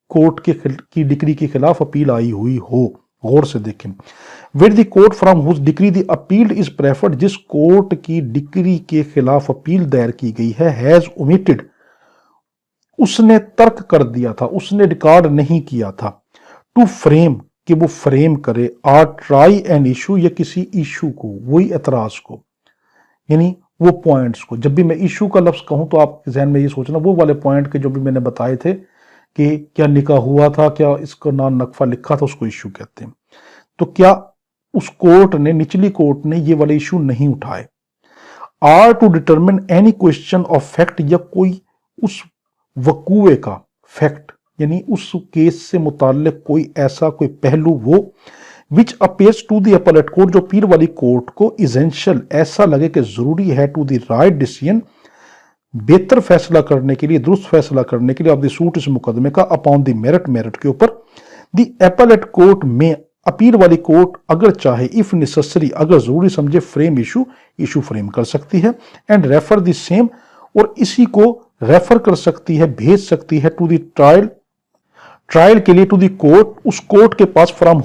कोर्ट की डिग्री के खिलाफ अपील आई हुई हो। गौर से देखें, with the court from whose decree the appealed is preferred, जिस कोर्ट की डिग्री के खिलाफ अपील दायर की गई है, हैज ओमिटेड, उसने तर्क कर दिया था, उसने रिकॉर्ड नहीं किया था, टू फ्रेम, कि वो फ्रेम करे, आर ट्राई एन इशू, या किसी इशू को, वही एतराज को, यानी वो पॉइंट्स को। जब भी मैं इशू का लफ्ज कहूं तो आप जहन में ये सोचना वो वाले पॉइंट के जो भी मैंने बताए थे कि क्या निकाह हुआ था, क्या इसका नाम नकफा लिखा था, उसको इशू कहते हैं। तो क्या उस कोर्ट ने, निचली कोर्ट ने ये वाले इशू नहीं उठाए। Are to determine any question of fact, या कोई उस वकूए का फैक्ट, यानी उस केस से मुताल्लिक कोई ऐसा कोई पहलू वो, which appears to the appellate court, जो अपील वाली कोर्ट को इसेंशियल, ऐसा लगे कि जरूरी है, टू द राइट डिसीजन, बेहतर फैसला करने के लिए, दुरुस्त फैसला करने के लिए, ऑफ द सूट, इस मुकदमे का, अपॉन द मेरिट के ऊपर, द अपीलेट कोर्ट में, अपील वाली कोर्ट अगर चाहे, इफ नेसेसरी, अगर जरूरी समझे, फ्रेम इशू फ्रेम कर सकती है, एंड रेफर द सेम, और इसी को रेफर कर सकती है, भेज सकती है, टू द ट्रायल के लिए, टू द कोर्ट, उस कोर्ट के पास, फ्रॉम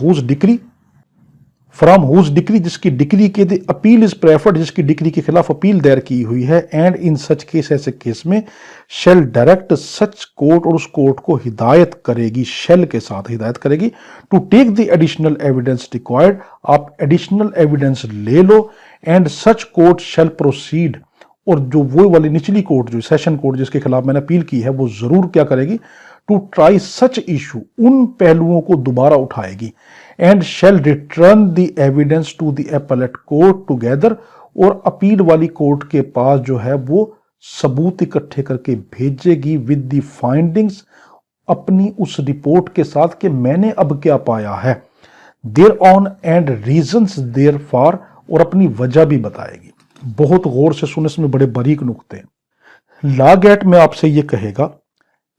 हुज डिग्री, जिसकी डिग्री के द अपील इज प्रेफर्ड, जिसकी डिग्री के खिलाफ अपील दायर की हुई है, एंड इन सच केस, ऐसे केस में, शेल डायरेक्ट सच कोर्ट, और उस कोर्ट को हिदायत करेगी, शेल के साथ हिदायत करेगी, to take the additional evidence required, आप एडिशनल एविडेंस ले लो, and such court shall proceed, और जो वो वाली निचली कोर्ट, जो सेशन कोर्ट जिसके खिलाफ मैंने अपील की है, वो जरूर क्या करेगी, टू ट्राई सच इशू, उन पहलुओं को दोबारा उठाएगी, and shall return the evidence to the appellate court together, और अपील वाली कोर्ट के पास जो है वो सबूत इकट्ठे करके भेजेगी, विद द फाइंडिंग्स, अपनी उस रिपोर्ट के साथ कि मैंने अब क्या पाया है, thereon and reasons therefor, और अपनी वजह भी बताएगी। बहुत गौर से सुने, इसमें बड़े बारीक नुक्ते हैं। लॉ गेट में आपसे ये कहेगा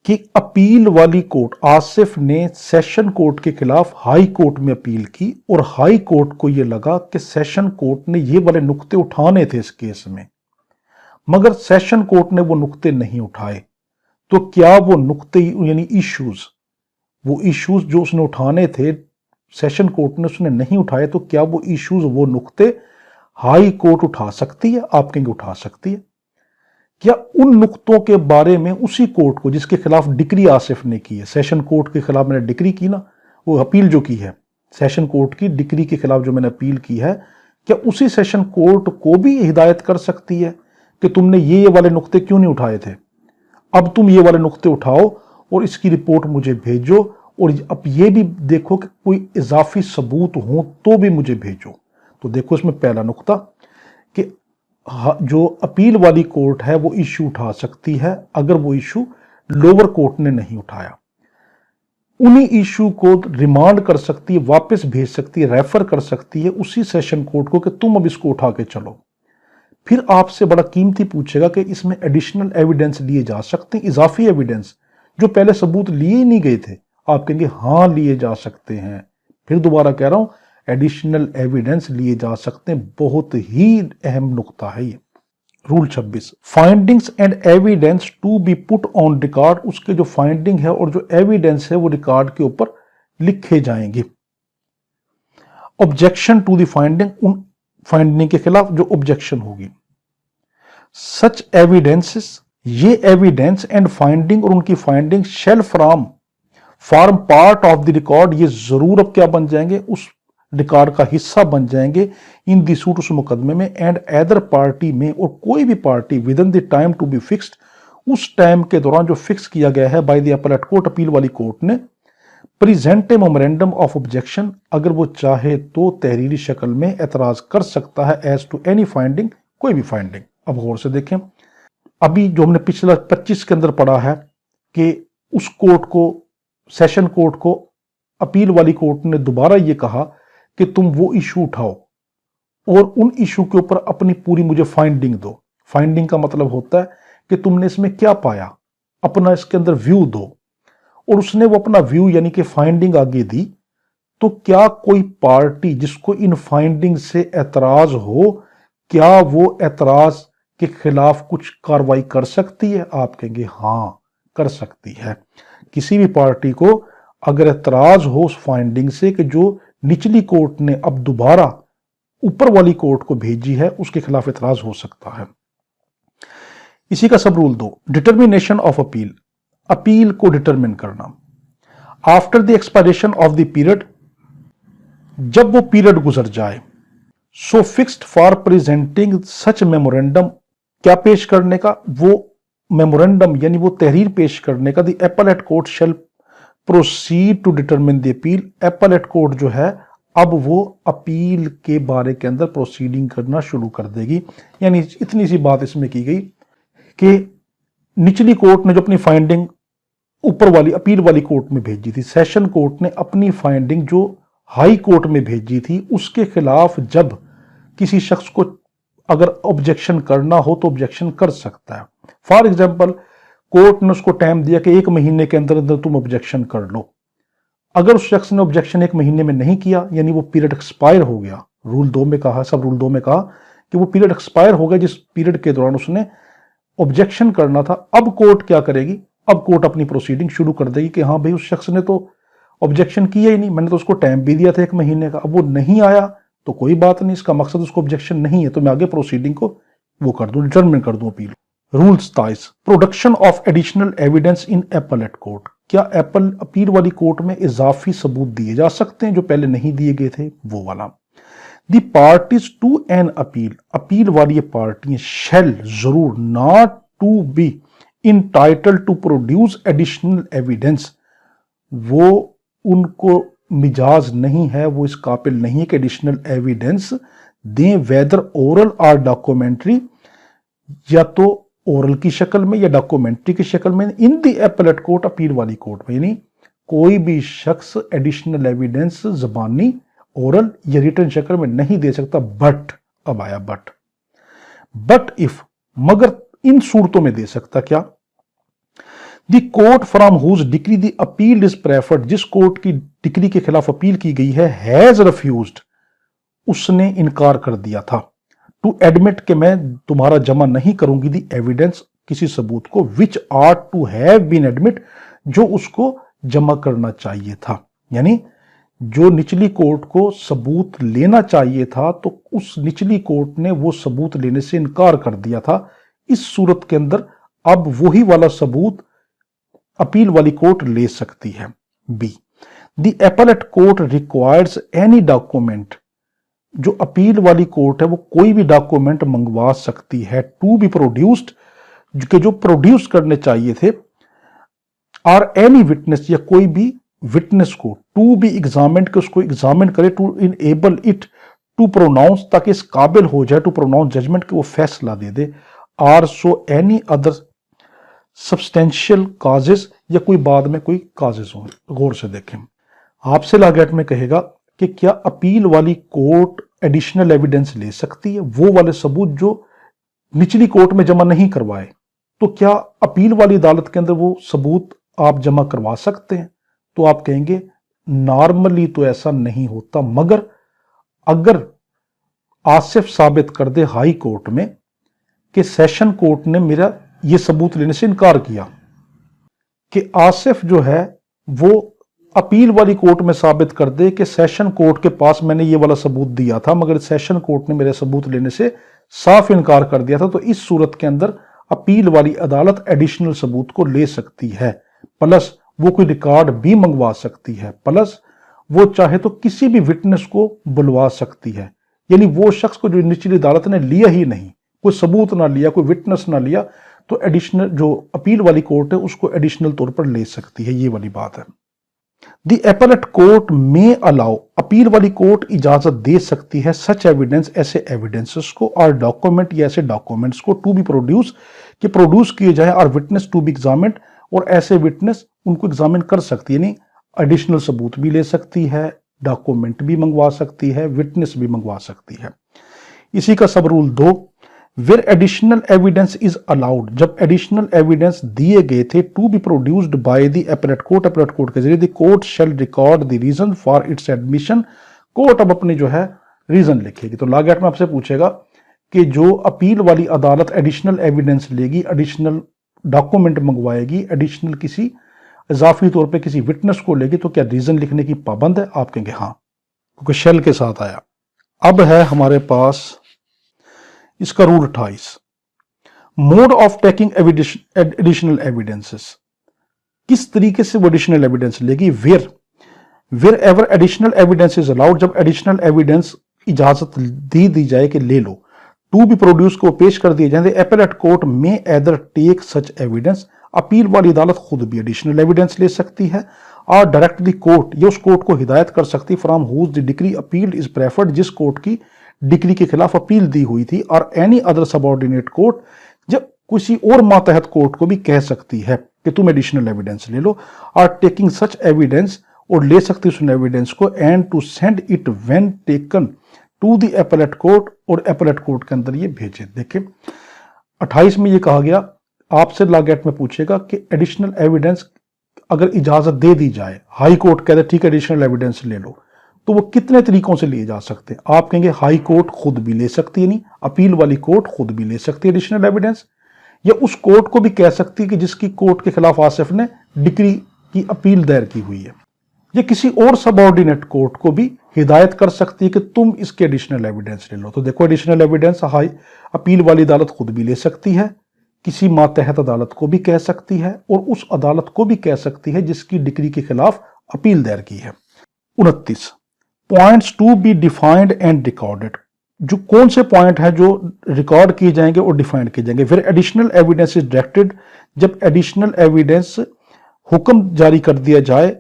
कि अपील वाली कोर्ट, आसिफ ने सेशन कोर्ट के खिलाफ हाई कोर्ट में अपील की, और हाई कोर्ट को यह लगा कि सेशन कोर्ट ने ये वाले नुक्ते उठाने थे इस केस में, मगर सेशन कोर्ट ने वो नुक्ते नहीं उठाए। तो क्या वो नुक्ते, यानी वो इश्यूज जो उसने उठाने थे, सेशन कोर्ट ने उसने नहीं उठाए, तो क्या वो इश्यूज, वो नुक्ते हाई कोर्ट उठा सकती है? आप कहेंगे उठा सकती है। क्या उन नुक्तों के बारे में उसी कोर्ट को, जिसके खिलाफ डिक्री आसिफ ने की है, सेशन कोर्ट के खिलाफ मैंने डिक्री की ना, वो अपील जो की है, सेशन कोर्ट की डिक्री के खिलाफ जो मैंने अपील की है, क्या उसी सेशन कोर्ट को भी हिदायत कर सकती है कि तुमने ये वाले नुक्ते क्यों नहीं उठाए थे, अब तुम ये वाले नुक्ते उठाओ और इसकी रिपोर्ट मुझे भेजो, और अब ये भी देखो कि कोई इजाफी सबूत हो तो भी मुझे भेजो। तो देखो इसमें पहला नुक्ता कि जो अपील वाली कोर्ट है वो इश्यू उठा सकती है अगर वो इश्यू लोअर कोर्ट ने नहीं उठाया। उन्हीं इशू को रिमांड कर सकती है, वापस भेज सकती है, रेफर कर सकती है उसी सेशन कोर्ट को कि तुम अब इसको उठा के चलो। फिर आपसे बड़ा कीमती पूछेगा कि इसमें एडिशनल एविडेंस लिए जा सकते हैं, इजाफी एविडेंस जो पहले सबूत लिए ही नहीं गए थे। आप कहेंगे हाँ लिए जा सकते हैं। फिर दोबारा कह रहा हूं, एडिशनल एविडेंस लिए जा सकते हैं। बहुत ही अहम नुक्ता है ये। Rule 26, findings and evidence to be put on record. उसके जो फाइंडिंग है और जो एविडेंस है वो रिकॉर्ड के ऊपर लिखे जाएंगे। ऑब्जेक्शन टू द फाइंडिंग, उन फाइंडिंग के खिलाफ जो ऑब्जेक्शन होगी। सच एविडेंसेस, ये एविडेंस एंड फाइंडिंग और उनकी finding shall form part of the record, ये जरूर अब क्या बन जाएंगे, उस रिकॉर्ड का हिस्सा बन जाएंगे इन दी सूट, उस मुकदमे में, एंड अदर पार्टी में, और कोई भी party within the time to be fixed, उस टाइम के दौरान जो फिक्स किया गया है by the appellate court, appeal वाली कोर्ट ने, present a memorandum of objection, अगर वो चाहे तो तहरीरी शक्ल में एतराज कर सकता है एज टू एनी फाइंडिंग, कोई भी फाइंडिंग। अब गौर से देखें, अभी जो हमने पिछला 25 के अंदर पढ़ा है कि उस कोर्ट को, सेशन कोर्ट को अपील वाली कोर्ट ने दोबारा ये कहा कि तुम वो इशू उठाओ और उन इशू के ऊपर अपनी पूरी मुझे फाइंडिंग दो। फाइंडिंग का मतलब होता है कि तुमने इसमें क्या पाया, अपना इसके अंदर व्यू दो। और उसने वो अपना व्यू यानी कि फाइंडिंग आगे दी, तो क्या कोई पार्टी जिसको इन फाइंडिंग से एतराज हो, क्या वो एतराज के खिलाफ कुछ कार्रवाई कर सकती है? आप कहेंगे हाँ कर सकती है। किसी भी पार्टी को अगर एतराज हो उस फाइंडिंग से कि जो निचली कोर्ट ने अब दोबारा ऊपर वाली कोर्ट को भेजी है, उसके खिलाफ एतराज हो सकता है। इसी का sub rule 2, determination of appeal, appeal को डिटरमिन करना। After the expiration of the period, जब वो पीरियड गुजर जाए, सो fixed for presenting such memorandum, क्या पेश करने का, वो मेमोरेंडम यानी वो तहरीर पेश करने का, the appellate court shall proceed to determine the appeal. Appellate court जो है अब वो अपील के बारे के अंदर प्रोसीडिंग करना शुरू कर देगी। यानी इतनी सी बात इसमें की गई कि निचली कोर्ट ने जो अपनी फाइंडिंग ऊपर वाली अपील वाली कोर्ट में भेजी थी, सेशन कोर्ट ने अपनी फाइंडिंग जो हाई कोर्ट में भेजी थी, उसके खिलाफ जब किसी शख्स को अगर ऑब्जेक्शन करना हो तो ऑब्जेक्शन कर सकता है। फॉर एग्जाम्पल, कोर्ट ने उसको टाइम दिया कि 1 महीने के अंदर अंदर तुम ऑब्जेक्शन कर लो। अगर उस शख्स ने ऑब्जेक्शन 1 महीने में नहीं किया, यानी वो पीरियड एक्सपायर हो गया, रूल 2 में कहा, सब रूल 2 में कहा कि वो पीरियड एक्सपायर हो गया जिस पीरियड के दौरान उसने ऑब्जेक्शन करना था। अब कोर्ट क्या करेगी, अब कोर्ट अपनी प्रोसीडिंग शुरू कर देगी कि हाँ भाई उस शख्स ने तो ऑब्जेक्शन किया ही नहीं, मैंने तो उसको टाइम भी दिया था 1 महीने का, अब वो नहीं आया तो कोई बात नहीं, इसका मकसद उसको ऑब्जेक्शन नहीं है तो मैं आगे प्रोसीडिंग को वो कर दूं, डिटरमिन कर दूं appeal. Rule 27, production of additional evidence in appellate court, क्या अपील वाली कोर्ट में इजाफी सबूत दिए जा सकते हैं जो पहले नहीं दिए गए थे, वो वाला। The parties to an appeal, appeal वाली पार्टियां शैल, जरूर, not to be entitle to produce additional evidence, वो उनको मिजाज नहीं है, वो इस काबिल नहीं है कि एडिशनल एविडेंस दें, वेदर ओरल और डॉक्यूमेंट्री, या तो ओरल की शक्ल में या डॉक्यूमेंट्री की शक्ल में, in the appellate court, appeal वाली कोर्ट में। यानी कोई भी शख्स एडिशनल एविडेंस जबानी, ओरल या रिटन शक्ल में नहीं दे सकता। बट, अब आया बट इफ, मगर इन सूरतों में दे सकता, क्या, the court from whose decree the appeal is preferred, जिस कोर्ट की डिक्री के खिलाफ अपील की गई है, हैज रिफ्यूज्ड, उसने इनकार कर दिया था, टू एडमिट कि मैं तुम्हारा जमा नहीं करूंगी दी एविडेंस, किसी सबूत को, which are to have been admit, जो उसको जमा करना चाहिए था। यानी जो निचली कोर्ट को सबूत लेना चाहिए था तो उस निचली कोर्ट ने वो सबूत लेने से इनकार कर दिया था। इस सूरत के अंदर अब वही वाला सबूत अपील वाली कोर्ट ले सकती है। B, the appellate court requires any document, जो अपील वाली कोर्ट है वो कोई भी डॉक्यूमेंट मंगवा सकती है टू बी प्रोड्यूस्ड, जो प्रोड्यूस करने चाहिए थे, और एनी विटनेस या कोई भी विटनेस को टू बी एग्जामिन्ड, के उसको एग्जामिन करे, to enable it to pronounce, ताकि इस काबिल हो जाए टू प्रोनाउंस जजमेंट के वो फैसला दे दे, or so any other substantial causes, या कोई बाद में कोई काजेस हो। गौर से देखें, आपसे लागैट में कहेगा कि क्या अपील वाली कोर्ट एडिशनल एविडेंस ले सकती है, वो वाले सबूत जो निचली कोर्ट में जमा नहीं करवाए, तो क्या अपील वाली अदालत के अंदर वो सबूत आप जमा करवा सकते हैं? तो आप कहेंगे नॉर्मली तो ऐसा नहीं होता, मगर अगर आसिफ साबित कर दे हाई कोर्ट में कि सेशन कोर्ट ने मेरा ये सबूत लेने से इनकार किया, कि आसिफ जो है वो अपील वाली कोर्ट में साबित कर दे कि सेशन कोर्ट के पास मैंने ये वाला सबूत दिया था, मगर सेशन कोर्ट ने मेरे सबूत लेने से साफ इनकार कर दिया था, तो इस सूरत के अंदर अपील वाली अदालत एडिशनल सबूत को ले सकती है, प्लस वो कोई रिकॉर्ड भी मंगवा सकती है, प्लस वो चाहे तो किसी भी विटनेस को बुलवा सकती है। यानी वो शख्स को जो निचली अदालत ने लिया ही नहीं, कोई सबूत ना लिया, कोई विटनेस ना लिया, तो एडिशनल जो अपील वाली कोर्ट है उसको एडिशनल तौर पर ले सकती है। ये वाली बात है। द एपेलेट कोर्ट में अलाउ, अपील वाली कोर्ट इजाजत दे सकती है सच एविडेंस, ऐसे एविडेंसेस को और डॉक्यूमेंट या ऐसे डॉक्यूमेंट्स को टू बी प्रोड्यूस, कि प्रोड्यूस किए जाए, और विटनेस टू बी एग्जामिन्ड, और ऐसे विटनेस उनको एग्जामिन कर सकती है, यानी एडिशनल सबूत भी ले सकती है, डॉक्यूमेंट भी मंगवा सकती है, विटनेस भी मंगवा सकती है। इसी का sub rule 2, where additional evidence is allowed, जब एडिशनल एविडेंस दिए गए थे to be produced by the appellate court के जरिए, the court shall record the reason for its admission, court अब अपनी जो है रीजन लिखेगी। तो लागैट में आपसे पूछेगा कि जो अपील वाली अदालत एडिशनल एविडेंस लेगी, एडिशनल डॉक्यूमेंट मंगवाएगी, एडिशनल किसी इजाफी तौर पे किसी विटनेस को लेगी, तो क्या रीजन लिखने की पाबंद है? आप कहेंगे हाँ, क्योंकि शेल के साथ आया। अब है हमारे पास इसका rule 28, mode of taking additional evidences, किस तरीके से वो एडिशनल एविडेंस लेगी। Wherever additional evidence is allowed, जब एडिशनल एविडेंस इजाजत दी जाए कि ले लो, टू बी प्रोड्यूस को पेश कर दिए जाए, एपेलेट कोर्ट में either take such evidence, appeal वाली अदालत खुद भी एडिशनल एविडेंस ले सकती है, और डायरेक्टली कोर्ट, ये उस कोर्ट को हिदायत कर सकती from whose the decree appealed is preferred, जिस कोर्ट की डिक्री के खिलाफ अपील दी हुई थी, और एनी अदर सबऑर्डिनेट कोर्ट, जब किसी और मातहत कोर्ट को भी कह सकती है कि तुम एडिशनल एविडेंस ले लो, और टेकिंग सच एविडेंस, और ले सकती उस एविडेंस को, and to send it when taken to the appellate court, और एपेलेट कोर्ट के अंदर ये भेजे। देखिए 28 में ये कहा गया, आपसे लागैट में पूछेगा कि एडिशनल एविडेंस अगर इजाजत दे दी जाए, हाई कोर्ट कहते ठीक है एडिशनल एविडेंस ले लो, तो वो कितने तरीकों से लिए जा सकते हैं? आप कहेंगे हाई कोर्ट खुद भी ले सकती है, नहीं अपील वाली कोर्ट खुद भी ले सकती है एडिशनल एविडेंस, या उस कोर्ट को भी कह सकती है कि जिसकी कोर्ट के खिलाफ आसिफ ने डिक्री की अपील दायर की हुई है, या किसी और सबऑर्डिनेट कोर्ट को भी हिदायत कर सकती है कि तुम इसके एडिशनल एविडेंस ले लो। तो देखो एडिशनल एविडेंस हाई अपील वाली अदालत खुद भी ले सकती है, किसी मातहत अदालत को भी कह सकती है, और उस अदालत को भी कह सकती है जिसकी डिक्री के खिलाफ अपील दायर की है। 29 points to be defined and recorded, जो कौन से पॉइंट है जो रिकॉर्ड किए जाएंगे और डिफाइंड किए जाएंगे। फिर एडिशनल एविडेंस इज डायरेक्टेड, जब एडिशनल एविडेंस हुक्म जारी कर दिया जाए,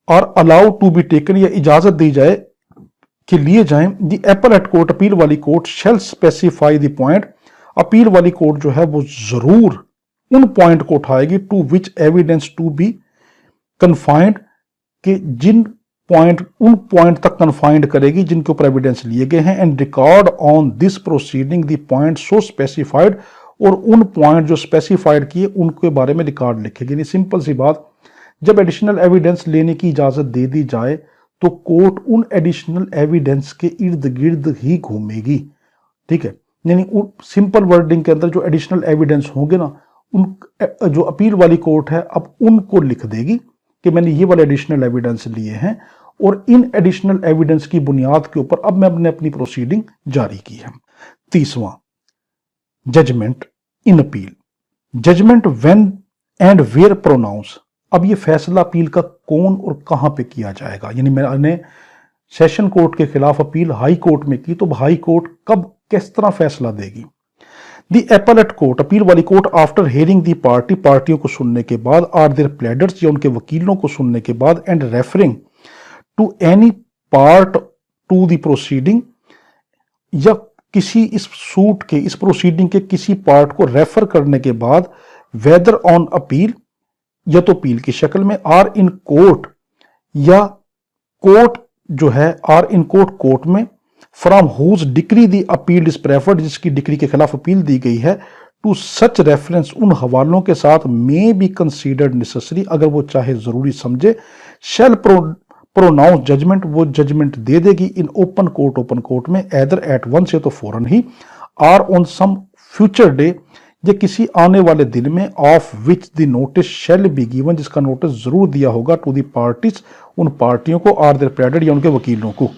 और अलाउ टू बी टेकन, या इजाजत दी जाए कि लिए जाएं, द एपेलेट कोर्ट, अपील वाली court, shall specify the point, appeal वाली कोर्ट जो है वो जरूर उन पॉइंट को उठाएगी, to which evidence to be confined, कि जिन पॉइंट, उन पॉइंट तक कन्फाइंड करेगी जिनके ऊपर एविडेंस लिए गए हैं, and record on this proceeding the point so specified, और उन पॉइंट जो स्पेसिफाइड किए उनके बारे में रिकॉर्ड लिखेगी। सिंपल सी बात, जब एडिशनल एविडेंस लेने की इजाजत दे दी जाए तो कोर्ट उन एडिशनल एविडेंस के इर्द गिर्द ही घूमेगी, ठीक है। यानी सिंपल वर्डिंग के अंदर जो एडिशनल एविडेंस होंगे ना, उन जो अपील वाली कोर्ट है अब उनको लिख देगी कि मैंने ये वाले एडिशनल एविडेंस लिए हैं, और इन एडिशनल एविडेंस की बुनियाद के ऊपर अब मैंने अपनी प्रोसीडिंग जारी की है। 30वां judgment in appeal, judgment when and where pronounce, अब ये फैसला अपील का कौन और कहां पे किया जाएगा। यानी मैंने सेशन कोर्ट के खिलाफ अपील हाई कोर्ट में की, तो हाई कोर्ट कब किस तरह फैसला देगी। दी एपलेट कोर्ट, अपील वाली कोर्ट, आफ्टर हेयरिंग दी पार्टी, पार्टियों को सुनने के बाद, आर देयर प्लेडर्स, या उनके वकीलों को सुनने के बाद, and referring to any part to the proceeding, या किसी इस सूट के, इस प्रोसीडिंग के किसी पार्ट को रेफर करने के बाद, वेदर ऑन अपील, या तो अपील की शक्ल में, आर इन कोर्ट, या कोर्ट जो है आर इन कोर्ट, कोर्ट में, from whose decree the appeal is preferred, जिसकी डिक्री के खिलाफ अपील दी गई है, टू सच रेफरेंस, उन हवालों के साथ, मे बी कंसीडर्ड नेसेसरी, अगर वो चाहे जरूरी समझे, शैल प्रोनाउंस जजमेंट, वो जजमेंट दे देगी, in open court, open court में, एदर एट वंस, तो फौरन ही, or on some future day, या किसी आने वाले दिन में, of which the notice shall be given, जिसका नोटिस जरूर दिया होगा, टू दी पार्टीज, उन पार्टियों को, आर देयर प्लेडर, या उनके वकीलों को।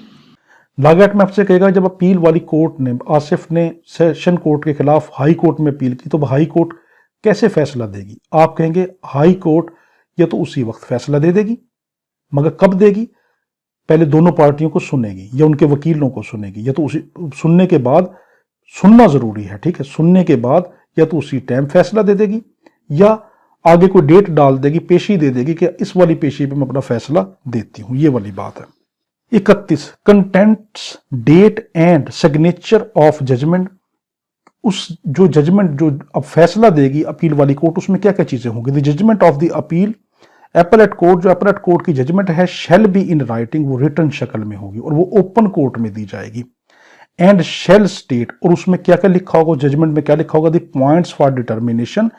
लागत में आपसे कहेगा, जब अपील वाली कोर्ट ने, आसिफ ने सेशन कोर्ट के खिलाफ हाई कोर्ट में अपील की, तो हाई कोर्ट कैसे फैसला देगी। आप कहेंगे हाई कोर्ट या तो उसी वक्त फैसला दे देगी, मगर कब देगी, पहले दोनों पार्टियों को सुनेगी या उनके वकीलों को सुनेगी, या तो उसी सुनने के बाद, सुनना जरूरी है, ठीक है, सुनने के बाद या तो उसी टाइम फैसला दे देगी, या आगे कोई डेट डाल देगी, पेशी दे देगी कि इस वाली पेशी पे मैं अपना फैसला देती हूं, ये वाली बात है। 31 contents date and signature of judgment, उस जो जजमेंट जो अब फैसला देगी अपील वाली कोर्ट, उसमें क्या क्या चीजें होंगी। The judgment of the appeal appellate court, जो एपलेट कोर्ट की जजमेंट है, शैल बी इन राइटिंग, वो रिटन शक्ल में होगी और वो ओपन कोर्ट में दी जाएगी। एंड शैल स्टेट, और उसमें क्या क्या लिखा होगा, जजमेंट में क्या लिखा होगा, द पॉइंट्स फॉर डिटर्मिनेशन,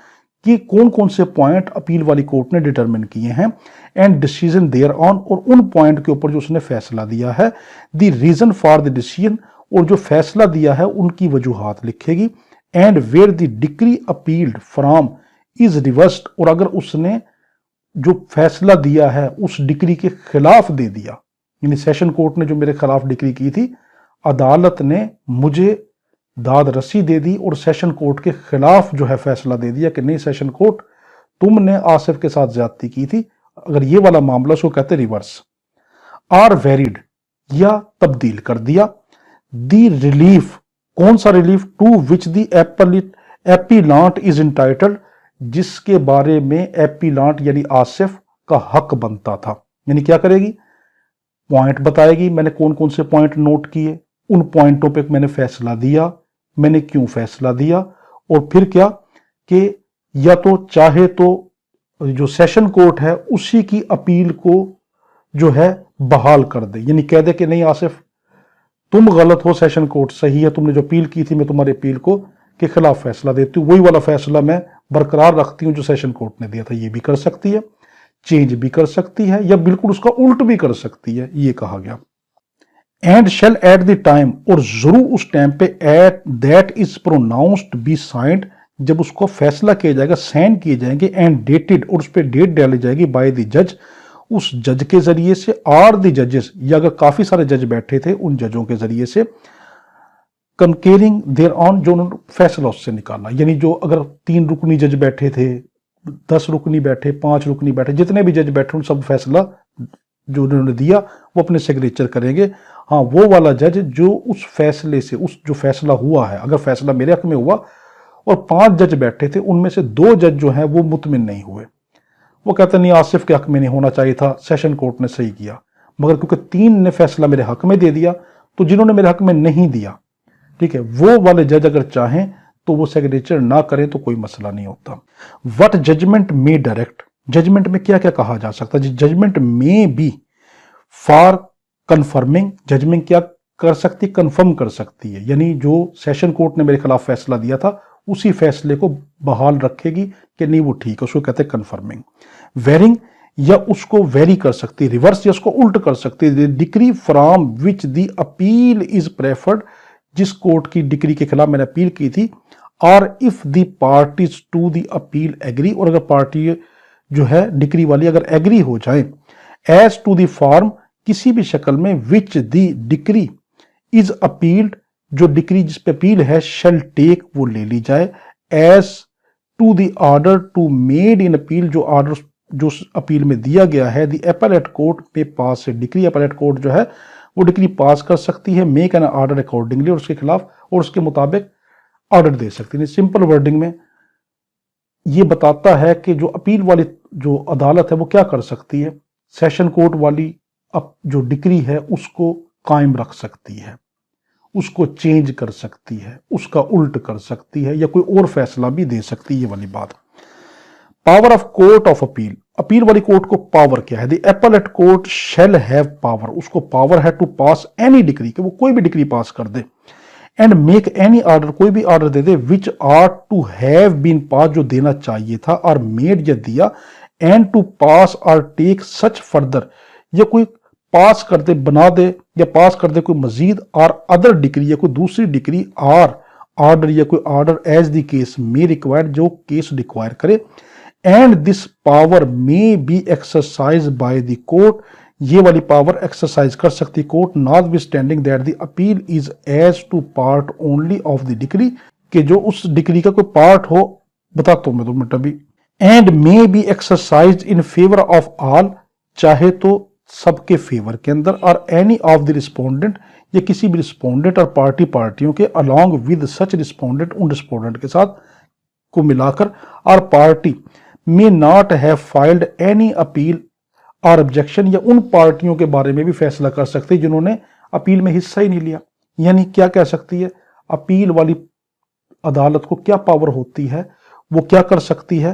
कि कौन कौन से पॉइंट अपील वाली कोर्ट ने डिटरमिन किए हैं, एंड डिसीजन देयर ऑन, और उन पॉइंट के ऊपर जो उसने फैसला दिया है, the reason for the decision, और जो फैसला दिया है उनकी वजूहात लिखेगी, and where the decree appealed from is reversed, और अगर उसने जो फैसला दिया है उस डिक्री के खिलाफ दे दिया, यानी सेशन कोर्ट ने जो मेरे खिलाफ डिक्री की थी, अदालत ने मुझे दाद रस्सी दे दी और सेशन कोर्ट के खिलाफ जो है फैसला दे दिया कि नहीं सेशन कोर्ट, तुमने आसिफ के साथ ज्यादती की थी, अगर ये वाला मामला उसको कहते रिवर्स। आर वेरिड, या तब्दील कर दिया। दी रिलीफ, कौन सा relief, to which the appellant is entitled, जिसके बारे में एपीलांट यानी आसिफ का हक बनता था। यानी क्या करेगी, पॉइंट बताएगी, मैंने कौन कौन से पॉइंट नोट किए, उन पॉइंटों पे मैंने फैसला दिया, मैंने क्यों फैसला दिया, और फिर क्या कि या तो चाहे तो जो सेशन कोर्ट है उसी की अपील को जो है बहाल कर दे, यानी कह दे कि नहीं आसिफ तुम गलत हो, सेशन कोर्ट सही है, तुमने जो अपील की थी मैं तुम्हारी अपील को के खिलाफ फैसला देती हूँ, वही वाला फैसला मैं बरकरार रखती हूँ जो सेशन कोर्ट ने दिया था। ये भी कर सकती है, चेंज भी कर सकती है, या बिल्कुल उसका उल्ट भी कर सकती है, ये कहा गया। And shall at the time, और जरूर उस टाइम पे, at that is pronounced be signed, जब उसको फैसला किया जाएगा, साइन किए जाएंगे, एंड डेटेड, और उस पर डेट डाली जाएगी, बाय द जज, उस जज के जरिए से, आर द जजेस, या अगर काफी सारे जज बैठे थे उन जजों के जरिए से, कंकेरिंग देयर ऑन, जो उन्होंने फैसला उससे निकाला, यानी जो अगर 3 रुकनी जज बैठे थे, 10 रुकनी बैठे, 5 रुकनी बैठे, जितने भी जज बैठे उन सब फैसला जो उन्होंने दिया वो अपने सिग्नेचर करेंगे। हाँ, वो वाला जज जो उस फैसले से, उस जो फैसला हुआ है, अगर फैसला मेरे हक में हुआ और 5 जज बैठे थे, उनमें से 2 जज जो हैं वो मुतमिन नहीं हुए, वो कहते नहीं आसिफ के हक में नहीं होना चाहिए था, सेशन कोर्ट ने सही किया, मगर क्योंकि 3 ने फैसला मेरे हक में दे दिया, तो जिन्होंने मेरे हक में नहीं दिया, ठीक है, वो वाले जज अगर चाहें तो वो सिग्नेचर ना करें तो कोई मसला नहीं होता। व्हाट जजमेंट में डायरेक्ट, जजमेंट में क्या क्या कहा जा सकता है, जजमेंट में बी फॉर कंफर्मिंग, जजमेंट क्या कर सकती, कंफर्म कर सकती है, यानी जो सेशन कोर्ट ने मेरे खिलाफ फैसला दिया था उसी फैसले को बहाल रखेगी कि नहीं वो ठीक है, उसको कहते हैं कंफर्मिंग। वेरिंग, या उसको वेरी कर सकती, रिवर्स, या उसको उल्ट कर सकती, decree from which the appeal is preferred, जिस कोर्ट की डिक्री के खिलाफ मैंने अपील की थी, और if the parties to the appeal agree, और अगर पार्टी जो है डिक्री वाली अगर एग्री हो जाए, एज टू द फॉर्म, किसी भी शक्ल में, which the decree is appealed, जो डिक्री जिस पे अपील है, शेल टेक, वो ले ली जाए, as to the order to made in appeal, जो ऑर्डर जो अपील में दिया गया है, द एपलेट कोर्ट पे पास से डिक्री, एपलेट कोर्ट जो है वो डिक्री पास कर सकती है, मेक एन ऑर्डर अकॉर्डिंगली, और उसके खिलाफ और उसके मुताबिक ऑर्डर दे सकती है। सिंपल वर्डिंग में ये बताता है कि जो अपील वाली जो अदालत है वो क्या कर सकती है, सेशन कोर्ट वाली अब जो डिक्री है उसको कायम रख सकती है, उसको चेंज कर सकती है, उसका उल्ट कर सकती है, या कोई और फैसला भी दे सकती है। ये वाली बात। Power of court of appeal, appeal वाली कोर्ट को पावर क्या है? The appellate court shall have power, उसको पावर है टू पास एनी डिक्री, कि वो कोई भी डिक्री पास कर दे, एंड मेक एनी ऑर्डर, कोई भी ऑर्डर दे दे, which are to have been pass, जो देना चाहिए था, और मेड या दिया, एंड टू पास और टेक सच फर्दर, या कोई पास कर दे, बना दे या पास कर दे कोई मजीद और अदर डिक्री या कोई दूसरी डिक्री और ऑर्डर या कोई order as the case may required, जो केस रिक्वायर करे, and this power may be exercise by the court, ये वाली पावर एक्सरसाइज कर सकती court, notwithstanding that the appeal is as to part only of the decree, कि जो उस decree का कोई पार्ट हो, बताता हूं मैं 2 मिनट अभी, and may be exercise in favour of all, चाहे तो सबके फेवर के अंदर, और एनी ऑफ द रिस्पोंडेंट, या किसी भी रिस्पोंडेंट और पार्टियों के, अलोंग विद सच रिस्पोंडेंट, उन रिस्पोंडेंट के साथ को मिलाकर, और party may not have filed any appeal और ऑब्जेक्शन, या उन पार्टियों के बारे में भी फैसला कर सकते हैं जिन्होंने अपील में हिस्सा ही नहीं लिया। यानी क्या कह सकती है अपील वाली अदालत को, क्या पावर होती है, वो क्या कर सकती है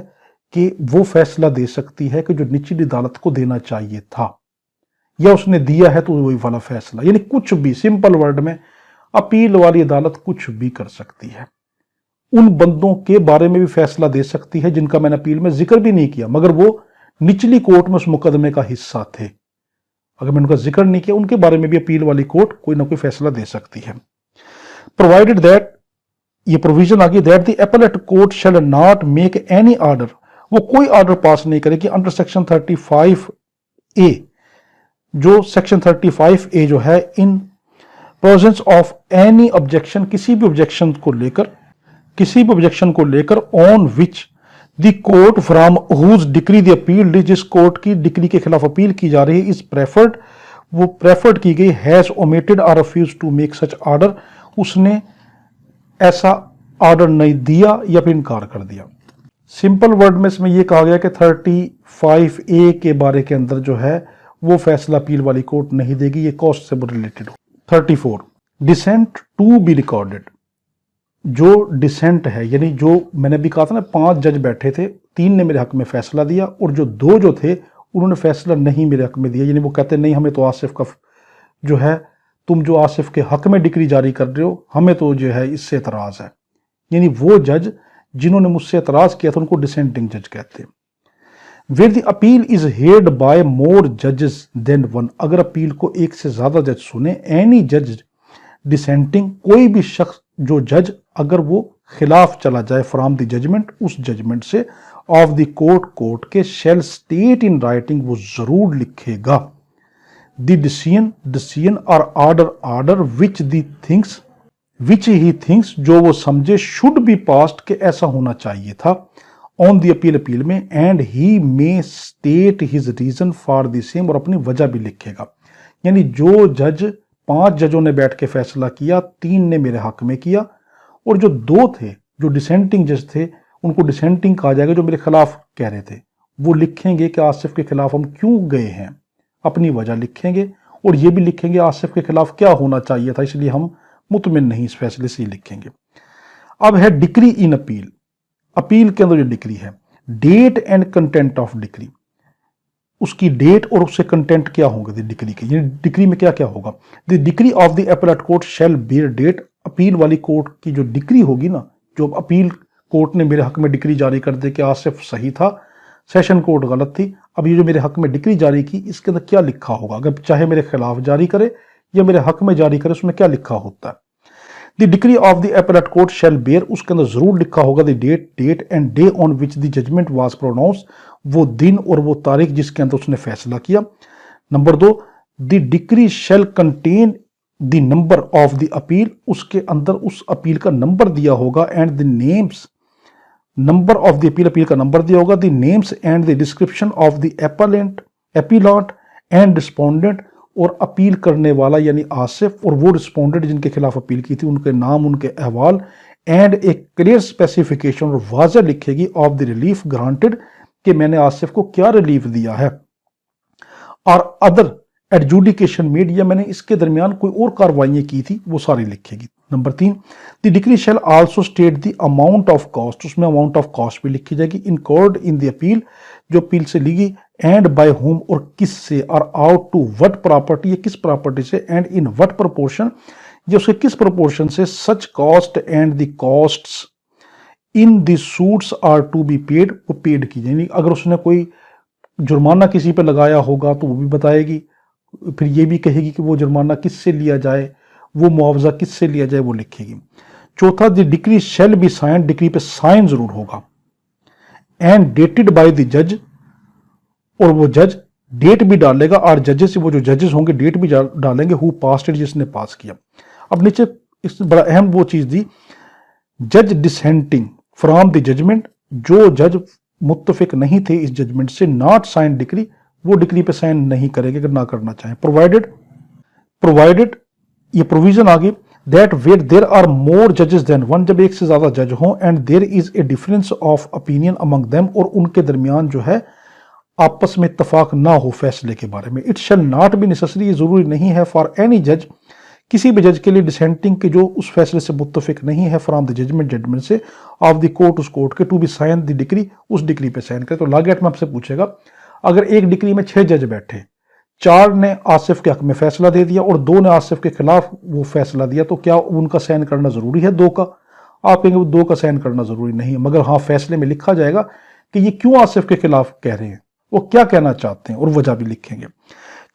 कि वो फैसला दे सकती है कि जो निचली अदालत को देना चाहिए था या उसने दिया है तो वही वाला फैसला, यानी कुछ भी, सिंपल वर्ड में अपील वाली अदालत कुछ भी कर सकती है। उन बंदों के बारे में भी फैसला दे सकती है जिनका मैंने अपील में जिक्र भी नहीं किया, मगर वो निचली कोर्ट में उस मुकदमे का हिस्सा थे, अगर मैंने उनका जिक्र नहीं किया, उनके बारे में भी अपील वाली कोर्ट कोई ना कोई फैसला दे सकती है। प्रोवाइडेड दैट, ये प्रोविजन आ गई, that the appellate court shall not make any order, वो कोई ऑर्डर पास नहीं करेगी अंडर सेक्शन 35A, जो सेक्शन 35A जो है, in presence of any objection, किसी भी ऑब्जेक्शन को लेकर on which the court from whose decree the appeal, जिस कोर्ट की डिक्री के खिलाफ अपील की जा रही है, इज प्रेफर्ड, वो प्रेफर्ड की गई, हैज ओमिटेड और refuse to make such order, उसने ऐसा ऑर्डर नहीं दिया या फिर इनकार कर दिया। सिंपल वर्ड में इसमें यह कहा गया कि 35A के बारे के अंदर जो है वो फैसला अपील वाली कोर्ट नहीं देगी, ये कॉस्ट से रिलेटेड हो। 34 डिसेंट टू बी रिकॉर्डेड, जो डिसेंट है, यानी जो मैंने भी कहा था ना 5 जज बैठे थे, 3 ने मेरे हक में फैसला दिया और जो 2 जो थे उन्होंने फैसला नहीं मेरे हक में दिया, यानी वो कहते नहीं हमें तो आसिफ का जो है, तुम जो आसिफ के हक में डिक्री जारी कर रहे हो, हमें तो जो है इससे एतराज है, यानी वो जज जिन्होंने मुझसे एतराज किया था उनको डिसेंटिंग जज कहते हैं। Where the appeal is heard by more जजेस देन 1, अगर अपील को 1 से ज्यादा जज सुने, एनी जज डिसेंटिंग, कोई भी शख्स जो जज अगर वो खिलाफ चला जाए फ्रॉम द जजमेंट, उस जजमेंट से, ऑफ द कोर्ट के, शैल स्टेट इन राइटिंग, वो जरूर लिखेगा, द डिसीजन और ऑर्डर विच ही थिंक्स, जो वो समझे, शुड बी पास्ड, के ऐसा होना चाहिए था, ऑन द अपील में, and he may state his reason for the same, और अपनी वजह भी लिखेगा। यानी जो जज 5 जजों ने बैठ के फैसला किया, 3 ने मेरे हक में किया, और जो 2 थे जो डिसेंटिंग जज थे उनको डिसेंटिंग कहा जाएगा, जो मेरे खिलाफ कह रहे थे, वो लिखेंगे कि आसिफ के खिलाफ हम क्यों गए हैं, अपनी वजह लिखेंगे, और ये भी लिखेंगे आसिफ के खिलाफ क्या होना चाहिए था, इसलिए हम मुतमिन नहीं इस फैसले से ही लिखेंगे। अब है डिक्री इन अपील, अपील के अंदर जो डिक्री है, date and content of decree, उसकी डेट और उससे कंटेंट क्या होंगे डिक्री के, यानी डिक्री में क्या क्या होगा। The decree of the appellate court shall bear date, appeal वाली कोर्ट की जो डिक्री होगी ना, जो अपील कोर्ट ने मेरे हक में डिक्री जारी कर दे कि आसिफ सही था, सेशन कोर्ट गलत थी, अब ये जो मेरे हक में डिक्री जारी की, इसके अंदर क्या लिखा होगा, अगर चाहे मेरे खिलाफ जारी करे या मेरे हक में जारी करे, उसमें क्या लिखा होता है। The decree of the appellate court shall bear, उसके अंदर जरूर लिखा होगा the date and day on which the judgment was pronounce, वो दिन और वो तारीख जिसके अंदर उसने फैसला किया। Number 2, the decree shall contain the number of the appeal, उसके अंदर उस अपील का नंबर दिया होगा, and the names, number of the appeal का नंबर दिया होगा, the names and the description of the appellant and respondent, और अपील करने वाला यानी आसिफ और वो रिस्पोंडेंट जिनके खिलाफ अपील की थी उनके नाम, उनके अहवाल एंड एक क्लियर स्पेसिफिकेशन और वाज़ह लिखेगी ऑफ द रिलीफ ग्रांटेड कि मैंने आसिफ को क्या रिलीफ दिया है, और अदर एडजुडिकेशन मेड या मैंने इसके दरमियान कोई और कार्रवाइयाँ की थी वो सारी लिखेगी। Number 3, the decree shall also state the amount of cost, उसमें अमाउंट ऑफ कॉस्ट भी लिखी जाएगी, इनकर्ड इन द अपील, जो अपील से ली गई, एंड बाय होम और किस से, और आउट टू व्हाट प्रॉपर्टी, या किस प्रॉपर्टी से, एंड इन व्हाट प्रोपोर्शन, ये उसके किस प्रोपोर्शन से, such cost and the costs in the suits are to be paid, वो पेड की जाएगी। अगर उसने कोई जुर्माना किसी पे लगाया होगा तो वो भी बताएगी, फिर ये भी कहेगी कि वो जुर्माना किससे लिया जाए, वो मुआवजा किससे लिया जाए वो लिखेगी। चौथा, the decree shall be sign, decree पे साइन जरूर होगा, एंड डेटेड बाय द जज, और वो जज डेट भी डालेगा, और जजेस वो जो जजेस होंगे डेट भी डालेंगे, हु पास्ड इट, जिसने पास किया। अब नीचे इस बड़ा अहम वो चीज दी, जज डिसेंटिंग फ्रॉम द जजमेंट, जो जज मुत्तफिक नहीं थे इस जजमेंट से, नॉट साइन डिक्री, वो डिक्री पे साइन नहीं करेंगे अगर ना करना चाहें। प्रोवाइडेड ये प्रोविजन आगे, that where there are more जजेस देन वन, जब एक से ज्यादा जज हों, and there is a difference of opinion among them, और उनके दरमियान जो है आपस में इत्तफाक ना हो फैसले के बारे में। It shall not be necessary, ये जरूरी नहीं है फॉर एनी जज, किसी भी जज के लिए, डिसेंटिंग के जो उस फैसले से मुत्तफिक नहीं है, फ्रॉम द जजमेंट से, ऑफ द कोर्ट उस कोर्ट के, to be sign the decree, उस डिक्री पे साइन करे। तो लागेट में आपसे पूछेगा, अगर एक डिक्री में 6 जज बैठे, 4 ने आसिफ के हक में फैसला दे दिया और 2 ने आसिफ के खिलाफ वो फैसला दिया, तो क्या उनका साइन करना जरूरी है 2 का? आप कहेंगे 2 का साइन करना जरूरी नहीं है, मगर हाँ फैसले में लिखा जाएगा कि ये क्यों आसिफ के खिलाफ कह रहे हैं, वो क्या कहना चाहते हैं, और वजह भी लिखेंगे।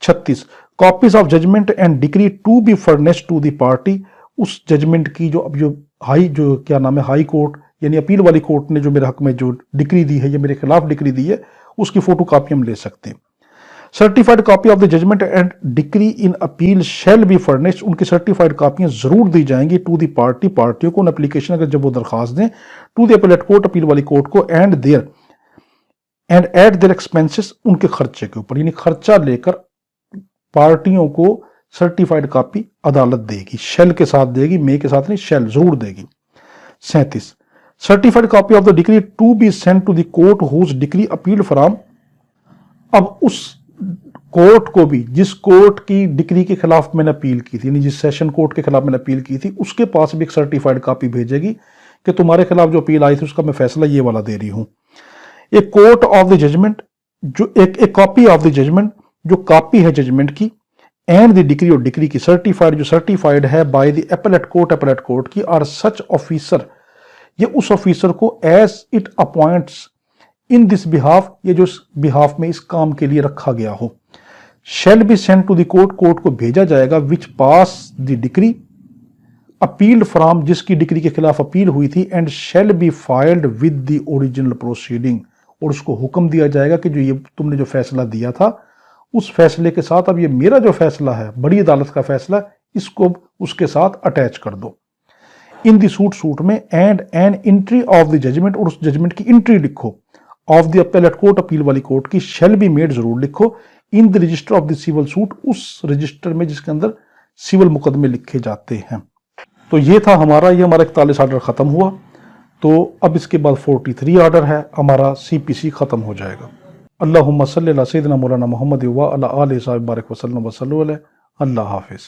36, copies of judgment and decree to be furnished to the party, उस जजमेंट की जो अब जो क्या नाम है हाई कोर्ट यानी अपील वाली कोर्ट ने जो मेरे हक में जो डिक्री दी है या मेरे खिलाफ डिक्री दी है, उसकी फोटो कॉपी हम ले सकते हैं। Certified copy of the judgment and decree in appeal shall be furnished, उनकी सर्टिफाइड कॉपियां जरूर दी जाएंगी टू दी पार्टी, पार्टियों को, एप्लीकेशन अगर जब वो दरखास्त दें, to the appellate court, appeal वाली कोर्ट को, एंड एट देयर एक्सपेंसेस, उनके खर्चे के ऊपर, यानी खर्चा लेकर पार्टियों को सर्टिफाइड कॉपी अदालत देगी, शैल के साथ देगी, मे के साथ नहीं, शैल जरूर देगी। 37, certified copy of the decree to be sent to the court whose decree appeal from, अब उस कोर्ट को भी, जिस कोर्ट की डिक्री के खिलाफ मैंने अपील की थी, यानी जिस सेशन कोर्ट के खिलाफ मैंने अपील की थी, उसके पास भी एक सर्टिफाइड कॉपी भेजेगी कि तुम्हारे खिलाफ जो अपील आई थी उसका मैं फैसला ये वाला दे रही हूं। एक कोर्ट ऑफ द जजमेंट, जो एक कॉपी ऑफ द जजमेंट, जो कॉपी है जजमेंट की, एंड द डिक्री, और डिक्री की सर्टिफाइड, जो सर्टिफाइड है बाय द अपीलेट कोर्ट की, और सच ऑफिसर, ये उस ऑफिसर को as it appoints in this behalf, ये जो बिहाफ में इस काम के लिए रखा गया हो, shall be sent to the court, court को भेजा जाएगा, which pass the decree appealed from, जिसकी डिक्री के खिलाफ अपील हुई थी, and shall be filed with the original proceeding, और उसको हुक्म दिया जाएगा कि जो ये तुमने जो फैसला दिया था उस फैसले के साथ अब ये मेरा जो फैसला है, बड़ी अदालत का फैसला, इसको उसके साथ अटैच कर दो इन दी सूट में, and an entry of the judgment, और उस जजमेंट की एंट्री लिखो, of the appellate court, appeal वाली कोर्ट की, शैल बी मेड, जरूर लिखो, in the register of the civil suit, उस रजिस्टर में जिसके अंदर सिविल मुकदमे लिखे जाते हैं। तो ये था हमारा, ये हमारा 41 ऑर्डर खत्म हुआ, तो अब इसके बाद 43 ऑर्डर है, हमारा CPC खत्म हो जाएगा। अल्लाहुम्मा सल्ली अला सय्यिदिना मौलाना मुहम्मद व अला आलिहि व सल्लम व सल्लु अलैहि। अल्लाह हाफिज।